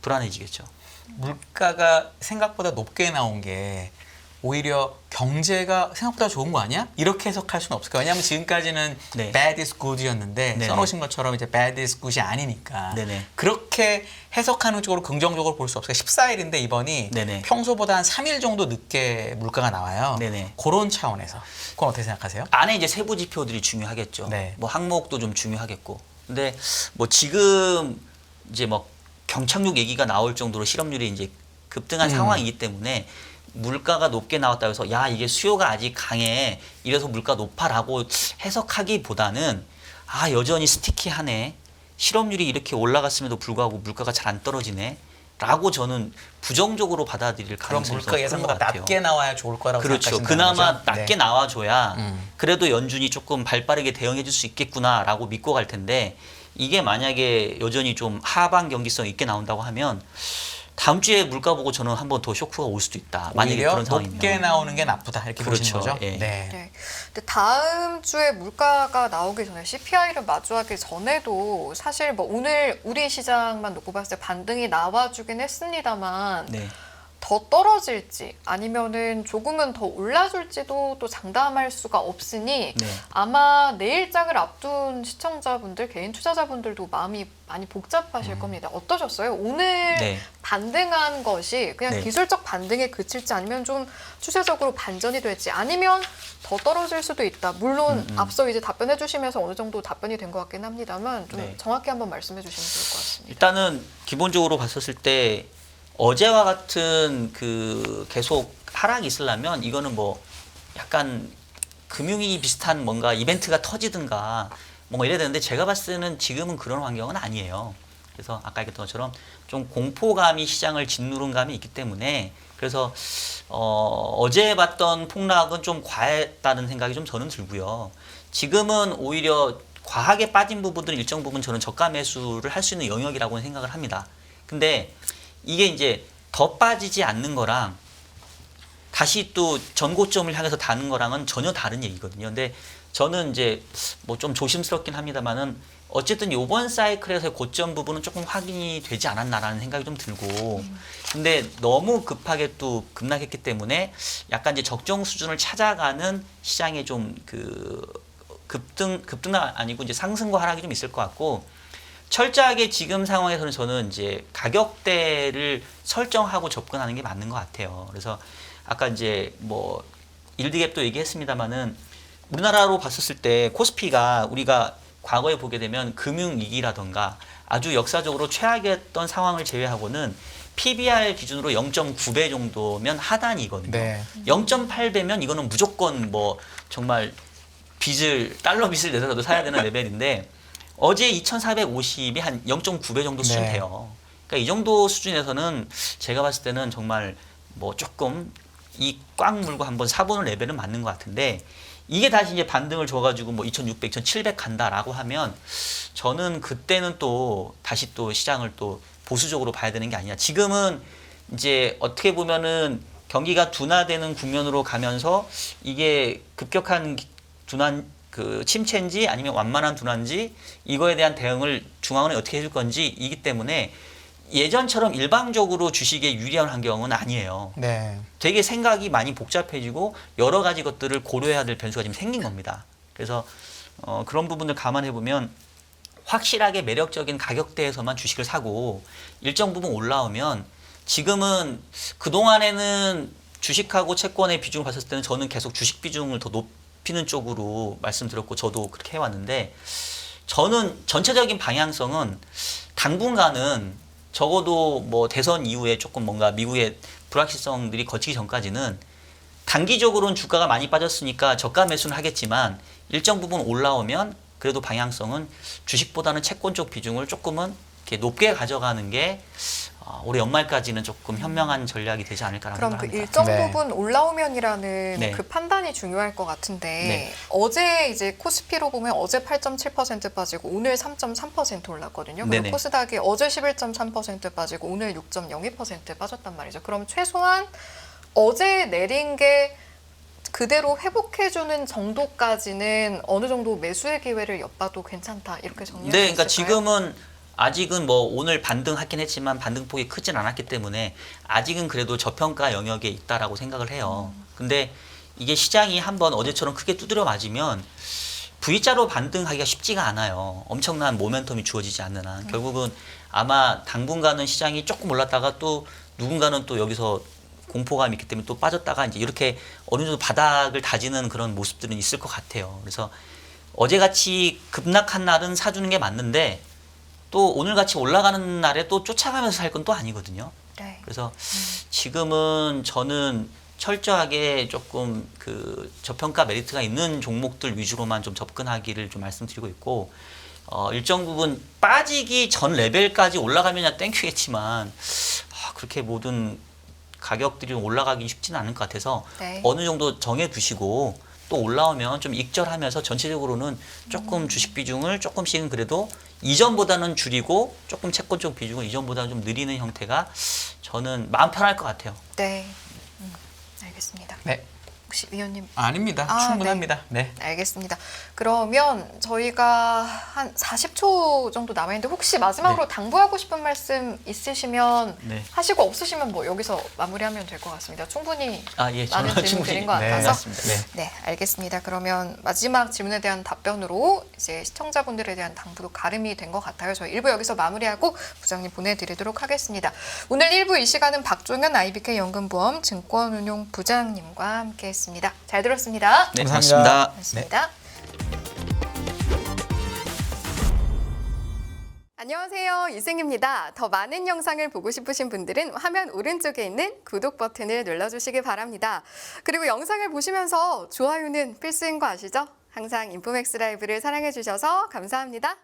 불안해지겠죠. 물가가 생각보다 높게 나온 게 오히려 경제가 생각보다 좋은 거 아니야? 이렇게 해석할 수는 없을까요? 왜냐하면 지금까지는 네. bad is good였는데 네네. 써놓으신 것처럼 이제 bad is good이 아니니까 네네. 그렇게 해석하는 쪽으로 긍정적으로 볼 수 없어요. 14일인데 이번이 네네. 평소보다 한 3일 정도 늦게 물가가 나와요. 네네. 그런 차원에서 그건 어떻게 생각하세요? 안에 이제 세부 지표들이 중요하겠죠. 네. 뭐 항목도 좀 중요하겠고. 근데 뭐 지금 이제 뭐 경착륙 얘기가 나올 정도로 실업률이 이제 급등한 상황이기 때문에 물가가 높게 나왔다고 해서 야 이게 수요가 아직 강해 이래서 물가 높아라고 해석하기보다는 여전히 스티키하네 실업률이 이렇게 올라갔음에도 불구하고 물가가 잘 안 떨어지네 라고 저는 부정적으로 받아들일 그럼 가능성이 물가 더 큰 것 예상보다 같아요. 낮게 나와야 좋을 거라고 그렇죠. 생각하신다는 그나마 거죠? 낮게 네. 나와줘야 그래도 연준이 조금 발빠르게 대응해 줄 수 있겠구나라고 믿고 갈 텐데 이게 만약에 여전히 좀 하방 경기성 있게 나온다고 하면 다음 주에 물가 보고 저는 한 번 더 쇼크가 올 수도 있다. 만약에 오히려 그런 상황이면. 높게 나오는 게 나쁘다 이렇게 보시는 그렇죠. 거죠? 예. 네. 네. 근데 다음 주에 물가가 나오기 전에 CPI를 마주하기 전에도 사실 뭐 오늘 우리 시장만 놓고 봤을 때 반등이 나와주긴 했습니다만 네. 더 떨어질지 아니면은 조금은 더 올라줄지도 또 장담할 수가 없으니 네. 아마 내일장을 앞둔 시청자분들, 개인 투자자분들도 마음이 많이 복잡하실 겁니다. 어떠셨어요? 오늘 네. 반등한 것이 그냥 네. 기술적 반등에 그칠지 아니면 좀 추세적으로 반전이 될지 아니면 더 떨어질 수도 있다. 물론 앞서 이제 답변해 주시면서 어느 정도 답변이 된 것 같긴 합니다만 좀 네. 정확히 한번 말씀해 주시면 좋을 것 같습니다. 일단은 기본적으로 봤었을 때 어제와 같은 그 계속 하락이 있으려면 이거는 뭐 약간 금융위 비슷한 뭔가 이벤트가 터지든가 뭔가 이래야 되는데 제가 봤을 때는 지금은 그런 환경은 아니에요. 그래서 아까 얘기했던 것처럼 좀 공포감이 시장을 짓누른 감이 있기 때문에 그래서 어제 봤던 폭락은 좀 과했다는 생각이 좀 저는 들고요. 지금은 오히려 과하게 빠진 부분들은 일정 부분 저는 저가 매수를 할 수 있는 영역이라고 생각을 합니다. 근데 이게 이제 더 빠지지 않는 거랑 다시 또 전고점을 향해서 다는 거랑은 전혀 다른 얘기거든요. 근데 저는 이제 뭐 좀 조심스럽긴 합니다만은 어쨌든 요번 사이클에서의 고점 부분은 조금 확인이 되지 않았나라는 생각이 좀 들고 근데 너무 급하게 또 급락했기 때문에 약간 이제 적정 수준을 찾아가는 시장의 좀 그 급등 아니고 이제 상승과 하락이 좀 있을 것 같고 철저하게 지금 상황에서는 저는 이제 가격대를 설정하고 접근하는 게 맞는 것 같아요. 그래서 아까 이제 뭐 일드갭도 얘기했습니다만은 우리나라로 봤었을 때 코스피가 우리가 과거에 보게 되면 금융위기라던가 아주 역사적으로 최악이었던 상황을 제외하고는 PBR 기준으로 0.9배 정도면 하단이거든요. 네. 0.8배면 이거는 무조건 뭐 정말 달러 빚을 내서라도 사야 되는 레벨인데 어제 2,450이 한 0.9배 정도 수준 네. 돼요. 그러니까 이 정도 수준에서는 제가 봤을 때는 정말 뭐 조금 이 꽉 물고 한번 사보는 레벨은 맞는 것 같은데 이게 다시 이제 반등을 줘가지고 뭐 2,600, 2,700 간다라고 하면 저는 그때는 또 다시 또 시장을 또 보수적으로 봐야 되는 게 아니냐. 지금은 이제 어떻게 보면은 경기가 둔화되는 국면으로 가면서 이게 급격한 둔한 그 침체인지 아니면 완만한 둔화인지 이거에 대한 대응을 중앙은행이 어떻게 해줄 건지 이기 때문에 예전처럼 일방적으로 주식에 유리한 환경은 아니에요. 네. 되게 생각이 많이 복잡해지고 여러 가지 것들을 고려해야 될 변수가 지금 생긴 겁니다. 그래서 그런 부분을 감안해 보면 확실하게 매력적인 가격대에서만 주식을 사고 일정 부분 올라오면 지금은 그동안에는 주식하고 채권의 비중을 봤을 때는 저는 계속 주식 비중을 더 높이는 쪽으로 말씀드렸고 저도 그렇게 해왔는데 저는 전체적인 방향성은 당분간은 적어도 뭐 대선 이후에 조금 뭔가 미국의 불확실성들이 거치기 전까지는 단기적으로는 주가가 많이 빠졌으니까 저가 매수는 하겠지만 일정 부분 올라오면 그래도 방향성은 주식보다는 채권 쪽 비중을 조금은 이렇게 높게 가져가는 게 올해 연말까지는 조금 현명한 전략이 되지 않을까라는 그럼 생각을 그 합니다. 일정 네. 부분 올라오면이라는 네. 그 판단이 중요할 것 같은데 네. 어제 이제 코스피로 보면 어제 8.7% 빠지고 오늘 3.3% 올랐거든요. 그리고 네네. 코스닥이 어제 11.3% 빠지고 오늘 6.02% 빠졌단 말이죠. 그럼 최소한 어제 내린 게 그대로 회복해주는 정도까지는 어느 정도 매수의 기회를 엿봐도 괜찮다 이렇게 정리할 네, 수 그러니까 있을까요? 지금은 아직은 뭐 오늘 반등하긴 했지만 반등폭이 크진 않았기 때문에 아직은 그래도 저평가 영역에 있다라고 생각을 해요. 근데 이게 시장이 한번 어제처럼 크게 두드려 맞으면 V자로 반등하기가 쉽지가 않아요. 엄청난 모멘텀이 주어지지 않는 한. 결국은 아마 당분간은 시장이 조금 올랐다가 또 누군가는 또 여기서 공포감이 있기 때문에 또 빠졌다가 이제 이렇게 어느 정도 바닥을 다지는 그런 모습들은 있을 것 같아요. 그래서 어제같이 급락한 날은 사주는 게 맞는데 또 오늘같이 올라가는 날에 또 쫓아가면서 살 건 또 아니거든요. 네. 그래서 지금은 저는 철저하게 조금 그 저평가 메리트가 있는 종목들 위주로만 좀 접근하기를 좀 말씀드리고 있고 일정 부분 빠지기 전 레벨까지 올라가면야 땡큐겠지만 그렇게 모든 가격들이 올라가기 쉽지는 않을 것 같아서 네. 어느 정도 정해 두시고 또 올라오면 좀 익절하면서 전체적으로는 조금 주식 비중을 조금씩은 그래도 이전보다는 줄이고 조금 채권 쪽 비중을 이전보다는 좀 늘리는 형태가 저는 마음 편할 것 같아요. 네. 알겠습니다. 네. 혹시 위원님 아닙니다. 아, 충분합니다. 네. 알겠습니다. 그러면 저희가 한 40초 정도 남아있는데 혹시 마지막으로 당부하고 싶은 말씀 있으시면 네. 하시고 없으시면 뭐 여기서 마무리하면 될 것 같습니다. 충분히 예, 많은 저는 질문 드린 것 네, 같아서 맞습니다. 네. 네, 알겠습니다. 그러면 마지막 질문에 대한 답변으로 이제 시청자분들에 대한 당부도 가름이 된 것 같아요. 저희 1부 여기서 마무리하고 부장님 보내드리도록 하겠습니다. 오늘 1부 이 시간은 박종현 IBK 연금보험 증권운용 부장님과 함께했습니다. 잘 들었습니다. 네, 감사합니다. 고맙습니다. 고맙습니다. 안녕하세요. 이승입니다. 더 많은 영상을 보고 싶으신 분들은 화면 오른쪽에 있는 구독 버튼을 눌러주시기 바랍니다. 그리고 영상을 보시면서 좋아요는 필수인 거 아시죠? 항상 인포맥스 라이브를 사랑해 주셔서 감사합니다.